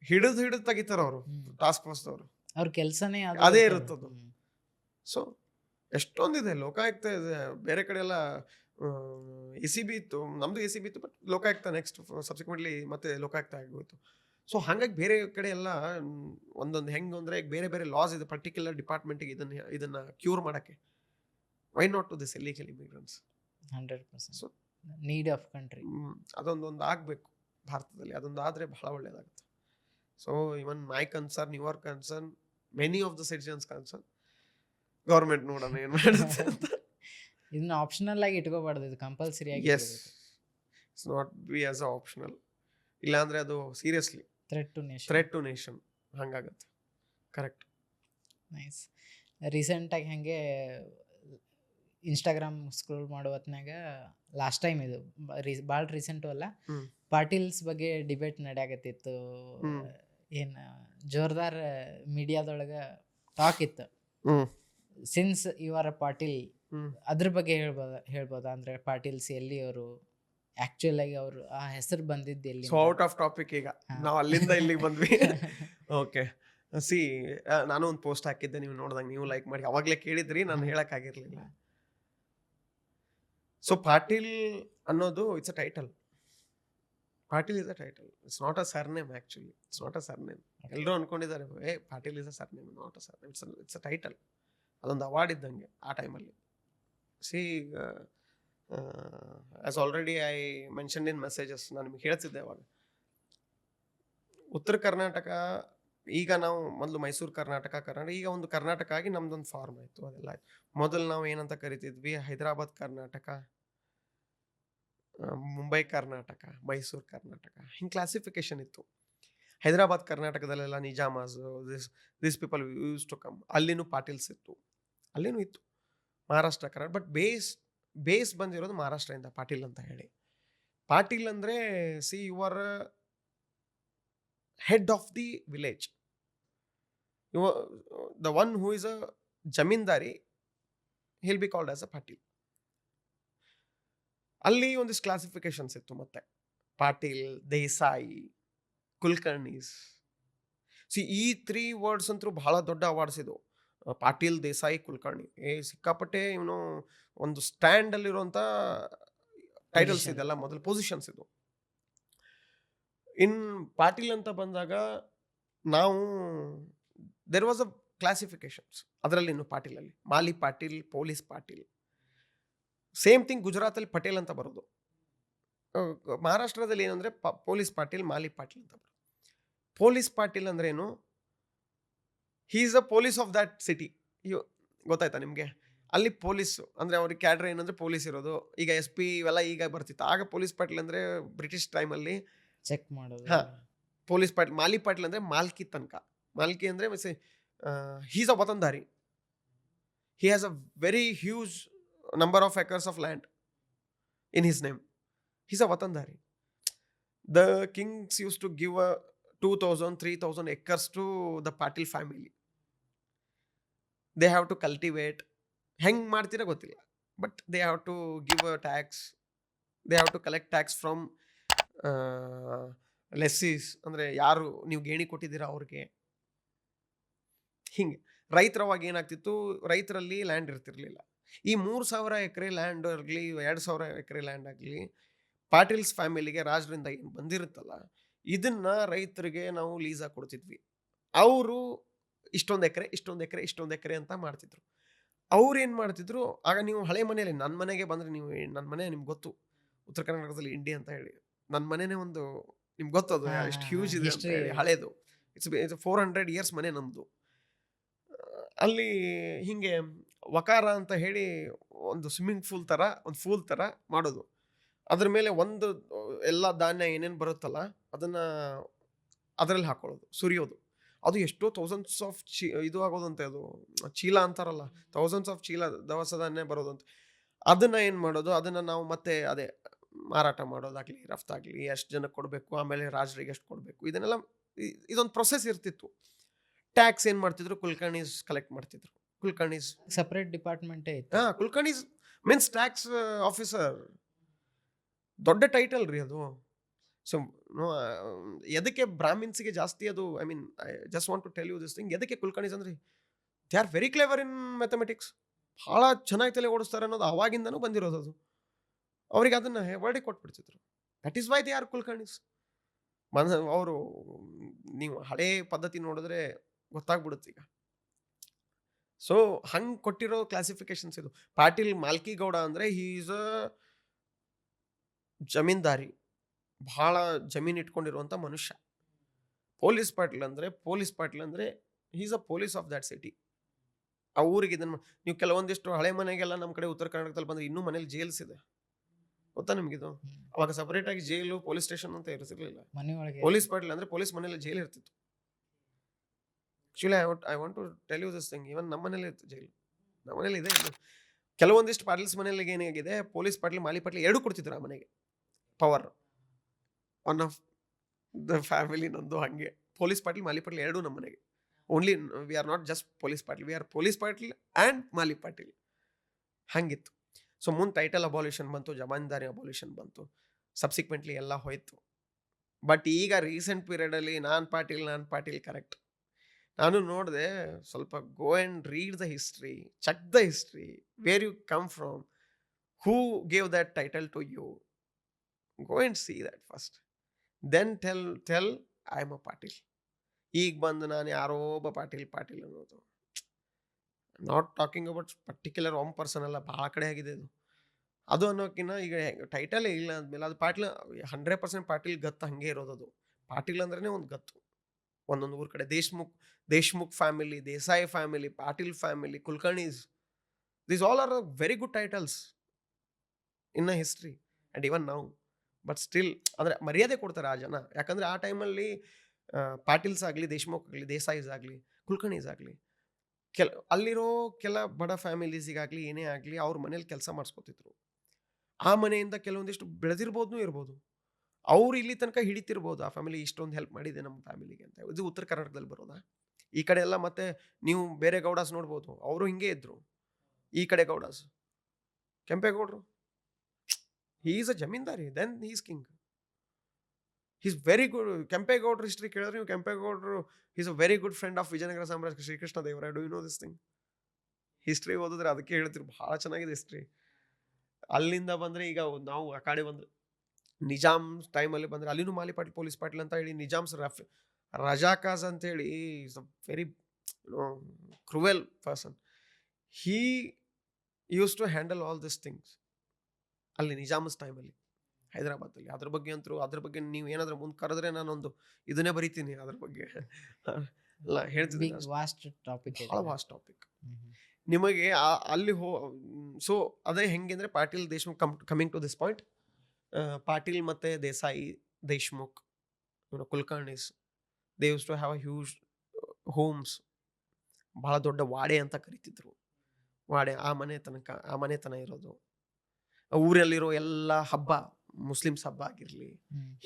ಹಿಡಿದು ತೆಗಿತಾರೆ ಅವರು, ಟಾಸ್ಕ್ ಫೋರ್ಸ್ದವರು. ಅವ್ರ ಕೆಲಸನೇ ಅದೇ ಇರುತ್ತದು. ಸೊ ಎಷ್ಟೊಂದಿದೆ, ಲೋಕಾಯುಕ್ತ ಇದೆ, ಬೇರೆ ಕಡೆ ಎಲ್ಲ ECB ಇತ್ತು, ನಮ್ಮದು ECB ಇತ್ತು, ಬಟ್ ಲೋಕಾಯುಕ್ತ ನೆಕ್ಸ್ಟ್ ಸಬ್ಸಿಕ್ವೆಂಟ್ಲಿ ಮತ್ತೆ ಲೋಕಾಯುಕ್ತ ಆಗೋಯ್ತು. ಸೊ ಹಾಗಾಗಿ ಬೇರೆ ಕಡೆ ಎಲ್ಲ ಒಂದೊಂದು ಹೆಂಗೆ ಅಂದರೆ, ಬೇರೆ ಬೇರೆ ಲಾಸ್ ಇದೆ ಪರ್ಟಿಕ್ಯುಲರ್ ಡಿಪಾರ್ಟ್ಮೆಂಟಿಗೆ ಇದನ್ನು ಕ್ಯೂರ್ ಮಾಡೋಕ್ಕೆ. Why not to this illegal immigrants? 100%. So need of country ಅದೊಂದೊಂದು ಆಗಬೇಕು ಭಾರತದಲ್ಲಿ. ಅದೊಂದು ಆದರೆ ಬಹಳ ಒಳ್ಳೆಯದಾಗುತ್ತೆ. So even my concern, your concern, many of the citizens concern, government ನೋಡೋಣ ಏನು ಮಾಡುತ್ತೆ ಅಂತ. ಇದನ್ನ ಆಪ್ಷನಲ್ ಆಗಿ ಇಟ್ಕೋಬಾರ್ದು, ಇದು ಕಂಪಲ್ಸರಿ ಆಗಿ. Yes, it's not be as a optional. ಇಲ್ಲಾಂದರೆ ಅದು ಸೀರಿಯಸ್ಲಿ ಥ್ರೆಟ್ ಟು ನೇಷನ್ ಹಂಗಾಗತ್ತೆ. ಕರೆಕ್ಟ್. ನೈಸ್. ರೀಸೆಂಟಾಗಿ ಹಾಗೆ ಇನ್ಸ್ಟಾಗ್ರಾಮ್ ಸ್ಕ್ರೋಲ್ ಮಾಡೋ ಹೊತ್ನಾಗ ಲಾಸ್ಟ್ ಟೈಮ್ ಇದು ಭಾಳ ರೀಸೆಂಟು ಅಲ್ಲ, ಪಾಟೀಲ್ಸ್ ಬಗ್ಗೆ ಡಿಬೇಟ್ ನಡೆಯಾಗತ್ತಿತ್ತು. ಏನು ಜೋರ್ದಾರ್ ಮೀಡಿಯಾದೊಳಗೆ ಟಾಕ್ ಇತ್ತು. ಸಿನ್ಸ್ ಇವರ ಪಾಟೀಲ್ ಹ್ಮ್. ಅದ್ರ ಬಗ್ಗೆ ಹೇಳ್ಬೋದಾ ಅಂದ್ರೆ ಪಾಟೀಲ್ಸ್ ಎಲ್ಲಿಯವರು ಆಕ್ಚುಲ್ ಆಗಿ ಅವರು ಆ ಹೆಸರು ಬಂದಿದ್ದು ಎಲ್ಲಿ ಸೊ ಔಟ್ ಆಫ್ ಟಾಪಿಕ್ ಈಗ ಹಾ. ನಾವು ಅಲ್ಲಿಂದ ಇಲ್ಲಿಗೆ ಬಂದ್ವಿ. ಓಕೆ ಸಿ ನಾನು ಒಂದು ಪೋಸ್ಟ್ ಹಾಕಿದ್ದೆ, ನೀವು ನೋಡ್ದಂಗೆ ನೀವು ಲೈಕ್ ಮಾಡಿ, ಅವಾಗಲೇ ಕೇಳಿದ್ರಿ, ನಾನು ಹೇಳಕ್ಕಾಗಿರ್ಲಿಲ್ಲ. ಸೊ ಪಾಟೀಲ್ ಅನ್ನೋದು it's a title. Patil is a title, it's not a surname. Actually it's not a surname. ಎಲ್ಲರೂ ಅನ್ಕೊಂಡಿದ್ದಾರೆ Patil is a surname, not a surname, it's a title. ಅದೊಂದು ಅವಾರ್ಡ್ ಇದ್ದಂಗೆ ಆ ಟೈಮಲ್ಲಿ. See as already I mention in messages, ನಾನು ನಿಮ್ಗೆ ಹೇಳ್ತಿದ್ದೆ ಅವಾಗ, ಉತ್ತರ ಕರ್ನಾಟಕ ಈಗ ನಾವು ಮೊದಲು ಮೈಸೂರು ಕರ್ನಾಟಕ ಈಗ ಒಂದು ಕರ್ನಾಟಕ ಆಗಿ ನಮ್ದೊಂದು ಫಾರ್ಮ್ ಆಯಿತು, ಅದೆಲ್ಲ ಆಯ್ತು. ಮೊದಲು ನಾವು ಏನಂತ ಕರಿತಿದ್ವಿ, ಹೈದರಾಬಾದ್ ಕರ್ನಾಟಕ, ಮುಂಬೈ ಕರ್ನಾಟಕ, ಮೈಸೂರು ಕರ್ನಾಟಕ, ಹಿಂಗೆ ಕ್ಲಾಸಿಫಿಕೇಶನ್ ಇತ್ತು. ಹೈದರಾಬಾದ್ ಕರ್ನಾಟಕದಲ್ಲೆಲ್ಲ Nizams, this people used to come, ಅಲ್ಲಿನೂ ಪಾಟೀಲ್ಸ್ ಇತ್ತು, ಅಲ್ಲಿನೂ ಇತ್ತು. ಮಹಾರಾಷ್ಟ್ರ ಕರ್ನಾಟಕ, ಬಟ್ ಬೇಸ್ ಬಂದಿರೋದು ಮಹಾರಾಷ್ಟ್ರದಿಂದ ಪಾಟೀಲ್ ಅಂತ ಹೇಳಿ. ಪಾಟೀಲ್ ಅಂದರೆ see your head of the village, the one who is a zamindari, he'll be called as a Patil. ಅಲ್ಲಿ ಒಂದಿಷ್ಟು ಕ್ಲಾಸಿಫಿಕೇಶನ್ಸ್ ಇತ್ತು. ಮತ್ತೆ ಪಾಟೀಲ್, ದೇಸಾಯಿ, ಕುಲಕರ್ಣೀಸ್. ಸಿ ಈ 3 ವರ್ಡ್ಸ್ ಅಂತೂ ಬಹಳ ದೊಡ್ಡ ಅವಾರ್ಡ್ಸ್ ಇದು. ಪಾಟೀಲ್, ದೇಸಾಯಿ, ಕುಲಕರ್ಣಿ, ಸಿಕ್ಕಾಪಟ್ಟೆ ಇವನು ಒಂದು ಸ್ಟ್ಯಾಂಡ್ ಅಲ್ಲಿರುವಂಥ ಟೈಟಲ್ಸ್ ಇದೆಲ್ಲ, ಮೊದಲು ಪೊಸಿಷನ್ಸ್ ಇದು. ಇನ್ ಪಾಟೀಲ್ ಅಂತ ಬಂದಾಗ ನಾವು ದೆರ್ ವಾಸ್ ಅ ಕ್ಲಾಸಿಫಿಕೇಶನ್ಸ್. ಅದರಲ್ಲಿ ಇನ್ನು ಪಾಟೀಲಲ್ಲಿ Mali Patil, police Patil. Same thing ಗುಜರಾತಲ್ಲಿ ಪಟೇಲ್ ಅಂತ ಬರೋದು. ಮಹಾರಾಷ್ಟ್ರದಲ್ಲಿ ಏನಂದರೆ ಪೊಲೀಸ್ ಪಾಟೀಲ್, ಮಾಲಿ ಪಾಟೀಲ್ ಅಂತ ಬರೋದು. ಪೊಲೀಸ್ ಪಾಟೀಲ್ ಅಂದ್ರೆ ಏನು, ಹೀ is a police of that city. ಗೊತ್ತಾಯ್ತಾ ನಿಮಗೆ? ಅಲ್ಲಿ ಪೊಲೀಸು ಅಂದರೆ ಅವ್ರಿಗೆ ಕ್ಯಾಡ್ರ್ ಏನಂದರೆ ಪೊಲೀಸ್ ಇರೋದು. ಈಗ SP ಇವೆಲ್ಲ ಈಗ ಬರ್ತಿತ್ತು. ಆಗ ಪೊಲೀಸ್ ಪಾಟೀಲ್ ಅಂದರೆ ಬ್ರಿಟಿಷ್ ಟೈಮಲ್ಲಿ ಚೆಕ್ ಮಾಡೋದು. ಹಾಂ, ಪೊಲೀಸ್ ಪಾಟೀಲ್. ಮಾಲಿ ಪಾಟೀಲ್ ಅಂದರೆ ಮಾಲ್ಕಿ ತನಕ. ಮಾಲ್ಕಿ ಅಂದರೆ ಹೀಸ್ ಅ ವತನ್ದಾರಿ. He has a very huge number of acres of land in his name. He's a watandari. The kings used to give 2,000 3,000 acres to the Patil family. They have to cultivate. Heng ಮಾಡ್ತೀರಾ ಗೊತ್ತಿಲ್ಲ, but they have to give a tax. They have to collect tax from lessees, ಅಂದರೆ ಯಾರು ನೀವು ಗೇಣಿ ಕೊಟ್ಟಿದ್ದೀರಾ ಅವ್ರಿಗೆ. ಹಿಂಗೆ ರೈತರವಾಗ ಏನಾಗ್ತಿತ್ತು, ರೈತರಲ್ಲಿ ಲ್ಯಾಂಡ್ ಇರ್ತಿರ್ಲಿಲ್ಲ. ಈ 3,000 ಎಕರೆ ಲ್ಯಾಂಡ್ ಆಗಲಿ, 2,000 ಎಕರೆ ಲ್ಯಾಂಡ್ ಆಗಲಿ, ಪಾಟೀಲ್ಸ್ ಫ್ಯಾಮಿಲಿಗೆ ರಾಜರಿಂದ ಏನು ಬಂದಿರುತ್ತಲ್ಲ, ಇದನ್ನ ರೈತರಿಗೆ ನಾವು ಲೀಸಾಗಿ ಕೊಡ್ತಿದ್ವಿ. ಅವರು ಇಷ್ಟೊಂದು ಎಕರೆ ಅಂತ ಮಾಡ್ತಿದ್ರು. ಅವ್ರು ಏನು ಮಾಡ್ತಿದ್ರು, ಆಗ ನೀವು ಹಳೆ ಮನೆಯಲ್ಲಿ, ನನ್ನ ಮನೆಗೆ ಬಂದರೆ, ನೀವು ನನ್ನ ಮನೆ ನಿಮ್ಗೆ ಗೊತ್ತು, ಉತ್ತರ ಕರ್ನಾಟಕದಲ್ಲಿ ಇಂಡಿ ಅಂತ ಹೇಳಿ, ನನ್ನ ಮನೆನೇ ಒಂದು ನಿಮ್ಗೆ ಗೊತ್ತದು ಎಷ್ಟು ಹ್ಯೂಜ್ ಇದೆ ಅಂತ ಹೇಳಿ, ಹಳೇದು. ಇಟ್ಸ್ 400 years ಮನೆ ನಮ್ಮದು. ಅಲ್ಲಿ ಹಿಂಗೆ ವಕಾರ ಅಂತ ಹೇಳಿ ಒಂದು ಸ್ವಿಮ್ಮಿಂಗ್ ಫೂಲ್ ಥರ ಮಾಡೋದು. ಅದ್ರ ಮೇಲೆ ಒಂದು ಎಲ್ಲ ಧಾನ್ಯ ಏನೇನು ಬರುತ್ತಲ್ಲ ಅದನ್ನು ಅದರಲ್ಲಿ ಹಾಕೊಳ್ಳೋದು, ಸುರಿಯೋದು. ಅದು ಎಷ್ಟೋ ಥೌಸಂಡ್ಸ್ ಆಫ್ ಇದು ಆಗೋದಂತೆ, ಅದು ಚೀಲ ಅಂತಾರಲ್ಲ, ಥೌಸಂಡ್ಸ್ ಆಫ್ ಚೀಲ ದವಸ ಧಾನ್ಯ ಬರೋದಂತ. ಅದನ್ನು ಏನು ಮಾಡೋದು, ಅದನ್ನು ನಾವು ಮತ್ತೆ ಅದೇ ಮಾರಾಟ ಮಾಡೋದಾಗಲಿ, ರಫ್ತಾಗಲಿ, ಎಷ್ಟು ಜನಕ್ಕೆ ಕೊಡಬೇಕು, ಆಮೇಲೆ ರಾಜರಿಗೆ ಎಷ್ಟು ಕೊಡಬೇಕು, ಇದನ್ನೆಲ್ಲ ಇದೊಂದು ಪ್ರೊಸೆಸ್ ಇರ್ತಿತ್ತು. ಟ್ಯಾಕ್ಸ್ ಏನು ಮಾಡ್ತಿದ್ರು, ಕುಲಕರ್ಣೀಸ್ ಕಲೆಕ್ಟ್ ಮಾಡ್ತಿದ್ರು. ಕುಲಕರ್ಣೀಸ್ ಸಪ್ರೇಟ್ ಡಿಪಾರ್ಟ್ಮೆಂಟೇ ಇತ್ತು. ಹಾಂ, ಕುಲಕರ್ಣೀಸ್ ಮೀನ್ಸ್ ಟ್ಯಾಕ್ಸ್ ಆಫೀಸರ್. ದೊಡ್ಡ ಟೈಟಲ್ ರೀ ಅದು. ಸೊ ಎದಕ್ಕೆ ಬ್ರಾಹ್ಮಿನ್ಸ್ಗೆ ಜಾಸ್ತಿ ಅದು, I mean I just want to tell you this thing. ಎದಕ್ಕೆ ಕುಲಕರ್ಣೀಸ್ ಅಂದರೆ they are very clever in mathematics. ಭಾಳ ಚೆನ್ನಾಗಿ ತಲೆ ಓಡಿಸ್ತಾರೆ ಅನ್ನೋದು ಆವಾಗಿಂದನೂ ಬಂದಿರೋದು. ಅದು ಅವ್ರಿಗೆ ಅದನ್ನು ವರ್ಡಿ ಕೊಟ್ಬಿಡ್ತಿದ್ರು. That is why they are Kulkarnis. ಅವರು ನೀವು ಹಳೇ ಪದ್ಧತಿ ನೋಡಿದ್ರೆ ಗೊತ್ತಾಗ್ಬಿಡುತ್ತೆ ಈಗ. ಸೊ ಹಂಗೆ ಕೊಟ್ಟಿರೋ ಕ್ಲಾಸಿಫಿಕೇಶನ್ಸ್ ಇದು. ಪಾಟೀಲ್ ಮಾಲ್ಕಿ ಗೌಡ ಅಂದರೆ ಹೀ ಈಸ್ ಅ ಜಮೀನ್ದಾರಿ, ಭಾಳ ಜಮೀನು ಇಟ್ಕೊಂಡಿರುವಂಥ ಮನುಷ್ಯ. ಪೊಲೀಸ್ ಪಾಟೀಲ್ ಅಂದರೆ ಹೀ is a police of that city. ಆ ಊರಿಗೆ ಇದನ್ನು ನೀವು ಕೆಲವೊಂದಿಷ್ಟು ಹಳೆ ಮನೆಗೆಲ್ಲ ನಮ್ಮ ಕಡೆ ಉತ್ತರ ಕರ್ನಾಟಕದಲ್ಲಿ ಬಂದರೆ ಇನ್ನೂ ಮನೇಲಿ ಜೇಲ್ಸ್ ಇದೆ, ಗೊತ್ತಾ ನಿಮಗಿದು? ಅವಾಗ ಸಪ್ರೇಟಾಗಿ ಜೈಲು, ಪೊಲೀಸ್ ಸ್ಟೇಷನ್ ಅಂತ ಇರ್ತಿರ್ಲಿಲ್ಲ. ಮನೆಯೊಳಗೆ ಪೊಲೀಸ್ ಪಾಟೀಲ್ ಅಂದರೆ ಪೊಲೀಸ್ ಮನೇಲಿ ಜೈಲು ಇರ್ತಿತ್ತು. Actually I want to tell you this thing. Even ನಮ್ಮ ಮನೇಲಿ ಇತ್ತು ಜೈಲು, ನಮ್ಮ ಮನೇಲಿ ಇದೆ. ಕೆಲವೊಂದಿಷ್ಟು ಪಾಟೀಲ್ಸ್ ಮನೇಲಿಗೆ ಏನಾಗಿದೆ, ಪೊಲೀಸ್ ಪಾಟೀಲ್, ಮಾಲಿ ಪಾಟೀಲ್ ಎರಡೂ ಕೊಡ್ತಿದ್ರು ಆ ಮನೆಗೆ power. One of the family ನಂದು ಹಾಗೆ ಪೊಲೀಸ್ ಪಾಟೀಲ್, ಮಾಲಿ ಪಾಟೀಲ್ ಎರಡೂ ನಮ್ಮ ಮನೆಗೆ. Only we are not just police Patil, we are police Patil and Mali Patil. ಹಂಗಿತ್ತು. ಸೊ ಮುಂದೆ ಟೈಟಲ್ ಅಬಾಲ್ಯೂಷನ್ ಬಂತು, ಜಮಾನ್ದಾರಿ ಅಬಾಲ್ಯೂಷನ್ ಬಂತು, ಸಬ್ಸಿಕ್ವೆಂಟ್ಲಿ ಎಲ್ಲ ಹೋಯ್ತು. ಬಟ್ ಈಗ ರೀಸೆಂಟ್ ಪೀರಿಯಡಲ್ಲಿ ನಾನು ಪಾಟೀಲ್ ಕರೆಕ್ಟ್. ನಾನು ನೋಡಿದೆ ಸ್ವಲ್ಪ go and read the history, check the history, where you come from, who gave that title to you, go and see that first, then tell I am a Patil. ಈಗ ಬಂದು ನಾನು ಯಾರೋ ಒಬ್ಬ ಪಾಟೀಲ್ ಅನ್ನೋದು, not talking about particular one person ಅಲ್ಲ, ಭಾಳ ಕಡೆ ಆಗಿದೆ ಅದು. ಅದು ಅನ್ನೋಕ್ಕಿಂತ ಈಗ ಟೈಟಲೇ ಇಲ್ಲ ಅಂದಮೇಲೆ ಅದು ಪಾಟೀಲ್ 100% ಪಾಟೀಲ್ ಗತ್ತು ಹಂಗೆ ಇರೋದು. ಅದು ಪಾಟೀಲ್ ಅಂದ್ರೇ ಒಂದು ಗತ್ತು. ಒಂದೊಂದು ಊರ ಕಡೆ Deshmukh family, Desai family, Patil family, Kulkarni's, these all are very good titles in a history and even now. But still ಅಂದರೆ ಮರ್ಯಾದೆ ಕೊಡ್ತಾರೆ ಆ ಜನ. ಯಾಕಂದರೆ ಆ ಟೈಮಲ್ಲಿ ಪಾಟೀಲ್ಸ್ ಆಗಲಿ, ದೇಶ್ಮುಖ್ ಆಗಲಿ, ದೇಸಾಯಿಸ್ ಆಗಲಿ, ಕುಲಕರ್ಣೀಸ್ ಆಗಲಿ, ಅಲ್ಲಿರೋ ಕೆಲ ಬಡ ಫ್ಯಾಮಿಲೀಸಿಗಾಗಲಿ ಏನೇ ಆಗಲಿ ಅವ್ರ ಮನೇಲಿ ಕೆಲಸ ಮಾಡಿಸ್ಕೊತಿದ್ರು. ಆ ಮನೆಯಿಂದ ಕೆಲವೊಂದಿಷ್ಟು ಬೆಳೆದಿರ್ಬೋದು ಇರ್ಬೋದು, ಅವ್ರು ಇಲ್ಲಿ ತನಕ ಹಿಡಿತಿರ್ಬೋದು, ಆ ಫ್ಯಾಮಿಲಿ ಇಷ್ಟೊಂದು ಹೆಲ್ಪ್ ಮಾಡಿದೆ ನಮ್ಮ ಫ್ಯಾಮಿಲಿಗೆ ಅಂತ. ಇದು ಉತ್ತರ ಕರ್ನಾಟಕದಲ್ಲಿ ಬರೋದಾ? ಈ ಕಡೆ ಎಲ್ಲ ಮತ್ತೆ ನೀವು ಬೇರೆ ಗೌಡಾಸ್ ನೋಡ್ಬೋದು, ಅವರು ಹಿಂಗೆ ಇದ್ರು. ಈ ಕಡೆ ಗೌಡಾಸ್, ಕೆಂಪೇಗೌಡರು, he is a zamindari, then he is king, he is very good. ಕೆಂಪೇಗೌಡರು ಹಿಸ್ಟ್ರಿ ಕೇಳಿದ್ರೆ ನೀವು, ಕೆಂಪೇಗೌಡರು is a very good friend of Vijayanagara ಸಾಮ್ರಾಜ್ಯ Srikrishna Devaraya. Do you know this thing? History ಓದಿದ್ರೆ ಅದಕ್ಕೆ ಹೇಳ್ತಿರು, ಭಾಳ ಚೆನ್ನಾಗಿದೆ ಹಿಸ್ಟ್ರಿ. ಅಲ್ಲಿಂದ ಬಂದರೆ ಈಗ ನಾವು ಆ ಕಡೆ ಬಂದರೆ ನಿಜಾಮ್ ಟೈಮಲ್ಲಿ ಬಂದರೆ ಅಲ್ಲಿನೂ ಮಾಲಿ ಪಾಟೀಲ್, ಪೊಲೀಸ್ ಪಾಟೀಲ್ ಅಂತ ಹೇಳಿ, ನಿಜಾಮ್ಸ್ ರಜಾಕಾಸ್ ಅಂತೇಳಿ is a very cruel person. He used to handle all this things ಅಲ್ಲಿ ನಿಜಾಮ್ಸ್ ಟೈಮಲ್ಲಿ ಹೈದರಾಬಾದಲ್ಲಿ. ಅದ್ರ ಬಗ್ಗೆ ನೀವು ಏನಾದರೂ ಮುಂದೆ ಕರೆದ್ರೆ ನಾನೊಂದು ಇದನ್ನೇ ಬರಿತೀನಿ ಅದ್ರ ಬಗ್ಗೆ. ಅಲ್ಲ ಹೇಳ್ತಿದ್ದೀನಿ, ವಾಸ್ಟ್ ಟಾಪಿಕ್, ಭಾಳ ವಾಸ್ಟ್ ಟಾಪಿಕ್. ನಿಮಗೆ ಅಲ್ಲಿ ಸೊ ಅದೇ ಹೆಂಗೆ ಅಂದರೆ Patil Deshmukh coming to this point, Patil ಮತ್ತು Desai, Deshmukh, Kulkarnis, they used to have a huge homes. ಭಾಳ ದೊಡ್ಡ ವಾಡೆ ಅಂತ ಕರಿತಿದ್ರು. ವಾಡೆ ಆ ಮನೆತನ ಇರೋದು. ಊರಲ್ಲಿರೋ ಎಲ್ಲ ಹಬ್ಬ, ಮುಸ್ಲಿಮ್ಸ್ ಹಬ್ಬ ಆಗಿರಲಿ,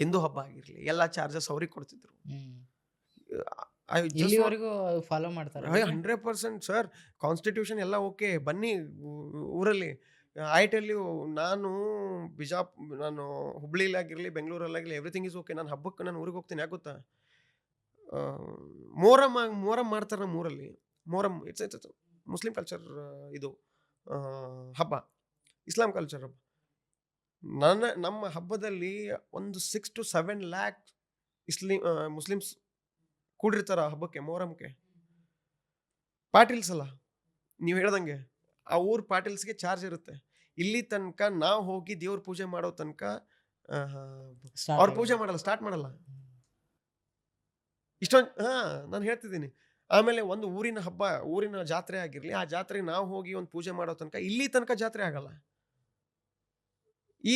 ಹಿಂದೂ ಹಬ್ಬ ಆಗಿರಲಿ, ಎಲ್ಲ ಚಾರ್ಜಸ್ ಅವ್ರಿಗೆ ಕೊಡ್ತಿದ್ರು. ಇಲ್ಲಿವರೆಗೂ ಫಾಲೋ ಮಾಡ್ತಾರೆ. 100% ಸರ್. ಕಾನ್ಸ್ಟಿಟ್ಯೂಷನ್ ಎಲ್ಲ ಓಕೆ, ಬನ್ನಿ ಊರಲ್ಲಿ. ಐ ಟೆಲ್ ಯು, ನಾನು ಹುಬ್ಳಿಲಾಗಿರಲಿ, ಬೆಂಗಳೂರಲ್ಲಾಗಿರಲಿ, ಎವ್ರಿಥಿಂಗ್ ಈಸ್ ಓಕೆ. ನಾನು ಹಬ್ಬಕ್ಕೆ ನಾನು ಊರಿಗೆ ಹೋಗ್ತೀನಿ. ಯಾಕೆ ಗೊತ್ತಾ? ಮೊಹರಮ್ ಮಾಡ್ತಾರೆ ನಮ್ಮ ಊರಲ್ಲಿ. ಮೊಹರಮ್ ಇಟ್ಸ್ ಮುಸ್ಲಿಂ ಕಲ್ಚರ್, ಇದು ಹಬ್ಬ, ಇಸ್ಲಾಂ ಕಲ್ಚರ್ ಹಬ್ಬ. ನಮ್ಮ ಹಬ್ಬದಲ್ಲಿ ಒಂದು 6 to 7 lakh ಮುಸ್ಲಿಮ್ಸ್ ಕೂಡಿರ್ತಾರ ಹಬ್ಬಕ್ಕೆ, ಮೊಹರಮ್ಗೆ. ಪಾಟೀಲ್ಸ್ ಅಲ್ಲ, ನೀವು ಹೇಳ್ದಂಗೆ ಆ ಊರ್ ಪಾಟೀಲ್ಸ್ಗೆ ಚಾರ್ಜ್ ಇರುತ್ತೆ. ಇಲ್ಲಿ ತನಕ ನಾವು ಹೋಗಿ ದೇವ್ರ ಪೂಜೆ ಮಾಡೋ ತನಕ ಅವ್ರ ಪೂಜೆ ಮಾಡಲ್ಲ, ಸ್ಟಾರ್ಟ್ ಮಾಡಲ್ಲ. ಇಷ್ಟೊಂದು ನಾನು ಹೇಳ್ತಿದ್ದೀನಿ. ಆಮೇಲೆ ಒಂದು ಊರಿನ ಹಬ್ಬ, ಊರಿನ ಜಾತ್ರೆ ಆಗಿರಲಿ, ಆ ಜಾತ್ರೆಗೆ ನಾವು ಹೋಗಿ ಒಂದು ಪೂಜೆ ಮಾಡೋ ತನಕ ಇಲ್ಲಿ ತನಕ ಜಾತ್ರೆ ಆಗಲ್ಲ. ಈ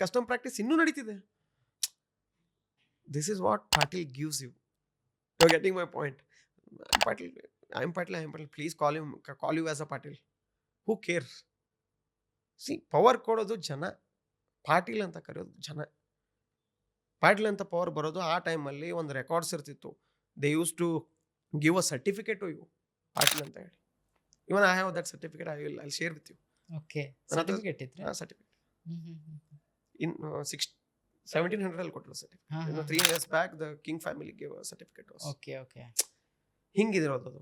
ಕಸ್ಟಮ್ ಪ್ರಾಕ್ಟೀಸ್ ಇನ್ನೂ ನಡೀತಿದೆ. This is what Patil gives you. You're getting my point. I'm Patil. Please call you as a Patil. Who cares? See, power ಕೊಡೋದು ಜನ, ಪಾಟೀಲ್ ಅಂತ ಕರೆಯೋದು ಜನ. ಪಾಟೀಲ್ ಅಂತ ಪವರ್ ಬರೋದು ಆ ಟೈಮಲ್ಲಿ ಒಂದು ರೆಕಾರ್ಡ್ಸ್ ಇರ್ತಿತ್ತು. They used to give a certificate to you, Patil ಅಂತ ಹೇಳಿ. Even I have that certificate, I share with you. Okay, certificate ಇದ್ರೆ ಸರ್ಟಿಫಿಕೇಟ್ ಇನ್ 1700 ಕೊಟ್ಟರು certificate. 3 years back the king family gave a certificate also. Okay ಹಿಂಗಿದಿರೋದು ಅದು.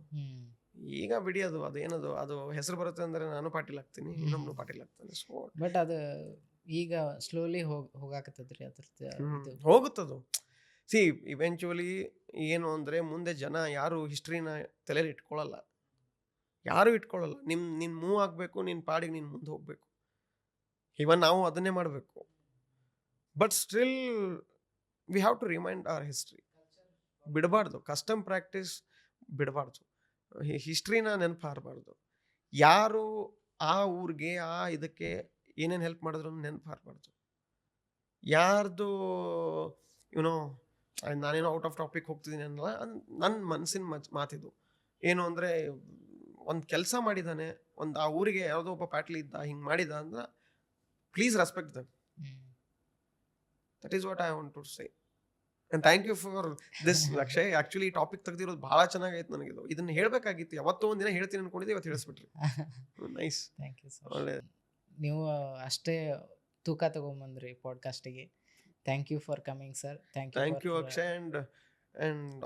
ಈಗ ಬಿಡಿ, ಅದೇನದು, ಅದು ಹೆಸರು ಬರುತ್ತೆ ಅಂದ್ರೆ ನಾನು ಪಾಟೀಲ್ ಆಗ್ತೀನಿ, ಇನ್ನೊಬ್ನು ಪಾಟೀಲ್ ಆಗ್ತಾನೆ. ಬಟ್ ಅದು ಈಗ ಸ್ಲೋಲಿ ಹೋಗಾಕತ್ತದ್ರಿ, ಅದ್ರದ್ದು ಹೋಗುತ್ತದು. ಸಿ ಇವೆಂಚುವಲಿ ಏನು ಅಂದರೆ, ಮುಂದೆ ಜನ ಯಾರು ಹಿಸ್ಟ್ರಿನ ತಲೆಯಲ್ಲಿ ಇಟ್ಕೊಳ್ಳಲ್ಲ, ನಿನ್ನ ಮೂವ್ ಆಗಬೇಕು, ನಿನ್ನ ಪಾಡಿಗೆ ನೀನು ಮುಂದೆ ಹೋಗ್ಬೇಕು. ಇವನ್ ನಾವು ಅದನ್ನೇ ಮಾಡಬೇಕು. But still we have to remind our history. ಬಿಡಬಾರ್ದು, ಕಸ್ಟಮ್ ಪ್ರಾಕ್ಟೀಸ್ ಬಿಡಬಾರ್ದು, ಹಿಸ್ಟ್ರಿನ ನೆನಪಾರಬಾರ್ದು. ಯಾರು ಆ ಊರಿಗೆ ಆ ಇದಕ್ಕೆ ಏನೇನು ಹೆಲ್ಪ್ ಮಾಡಿದ್ರು ನೆನಪಾರಬಾರ್ದು. ಯಾರ್ದು ನಾನೇನೋ ಔಟ್ ಆಫ್ ಟಾಪಿಕ್ ಹೋಗ್ತಿದ್ದೀನಿ ಅನ್ನಲ್ಲ, ನನ್ನ ಮನಸ್ಸಿನ ಮಾತಿದು. ಏನು ಅಂದರೆ, ಒಂದು ಕೆಲಸ ಮಾಡಿದ್ದಾನೆ, ಆ ಊರಿಗೆ ಯಾವುದೋ ಒಬ್ಬ ಪಾಟೀಲ್ ಇದ್ದ, ಹಿಂಗೆ ಮಾಡಿದ ಅಂದ್ರೆ please respect them. That is what I want to say. And thank you for this Akshay. Actually ಈ ಟಾಪಿಕ್ ತೆಗ್ದಿರೋದು ಭಾಳ ಚೆನ್ನಾಗೈತೆ ನನಗಿದು. ಇದನ್ನ ಹೇಳಬೇಕಾಗಿತ್ತು, ಯಾವತ್ತೋ ಒಂದಿನ ಹೇಳ್ತೀನಿ ಅನ್ಕೊಂಡಿದ್ದೆ, ಇವತ್ತು ಹೇಳಿಸ್ಬಿಟ್ರಿ. ನೈಸ್. Thank you sir. ಒಳ್ಳೆ ನೀವು ಅಷ್ಟೇ ತೂಕ ತಗೊಂಬಂದ್ರಿ ಪಾಡ್ಕಾಸ್ಟಿಗೆ. Thank you for coming sir. Thank you Akshay, and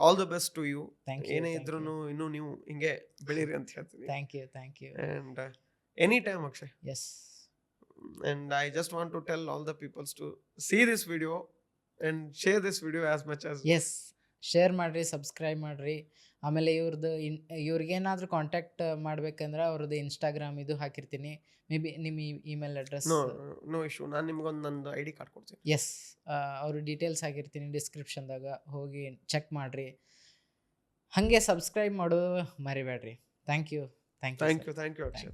all the best to you. Thank you, ಏನೇ thank ಇದ್ರೂ you. ಇನ್ನೂ ನೀವು ಹಿಂಗೆ ಬೆಳೀರಿ ಅಂತ ಹೇಳ್ತೀನಿ. Thank you. And any time Akshay. Yes. And I just want to tell all the peoples to see this video and share this video as much as. Yes, share ಮಾಡಿರಿ, subscribe ಮಾಡಿರಿ. ಆಮೇಲೆ ಇವ್ರಿಗೇನಾದರೂ ಕಾಂಟ್ಯಾಕ್ಟ್ ಮಾಡ್ಬೇಕಂದ್ರೆ ಅವ್ರದ್ದು ಇನ್ಸ್ಟಾಗ್ರಾಮ್ ಇದು ಹಾಕಿರ್ತೀನಿ. Maybe ನಿಮ್ಮ email address. No issue. ನಾನು ನಿಮ್ಗೊಂದು ನಂದು ID ಕಾರ್ಡ್ ಕೊಡ್ತೀನಿ. ಎಸ್, ಅವ್ರ ಡೀಟೇಲ್ಸ್ ಹಾಕಿರ್ತೀನಿ ಡಿಸ್ಕ್ರಿಪ್ಷನ್ದಾಗ, ಹೋಗಿ ಚೆಕ್ ಮಾಡಿರಿ. ಹಾಗೆ ಸಬ್ಸ್ಕ್ರೈಬ್ ಮಾಡೋದು ಮರಿಬೇಡ್ರಿ. Thank you Thank you, Akshay.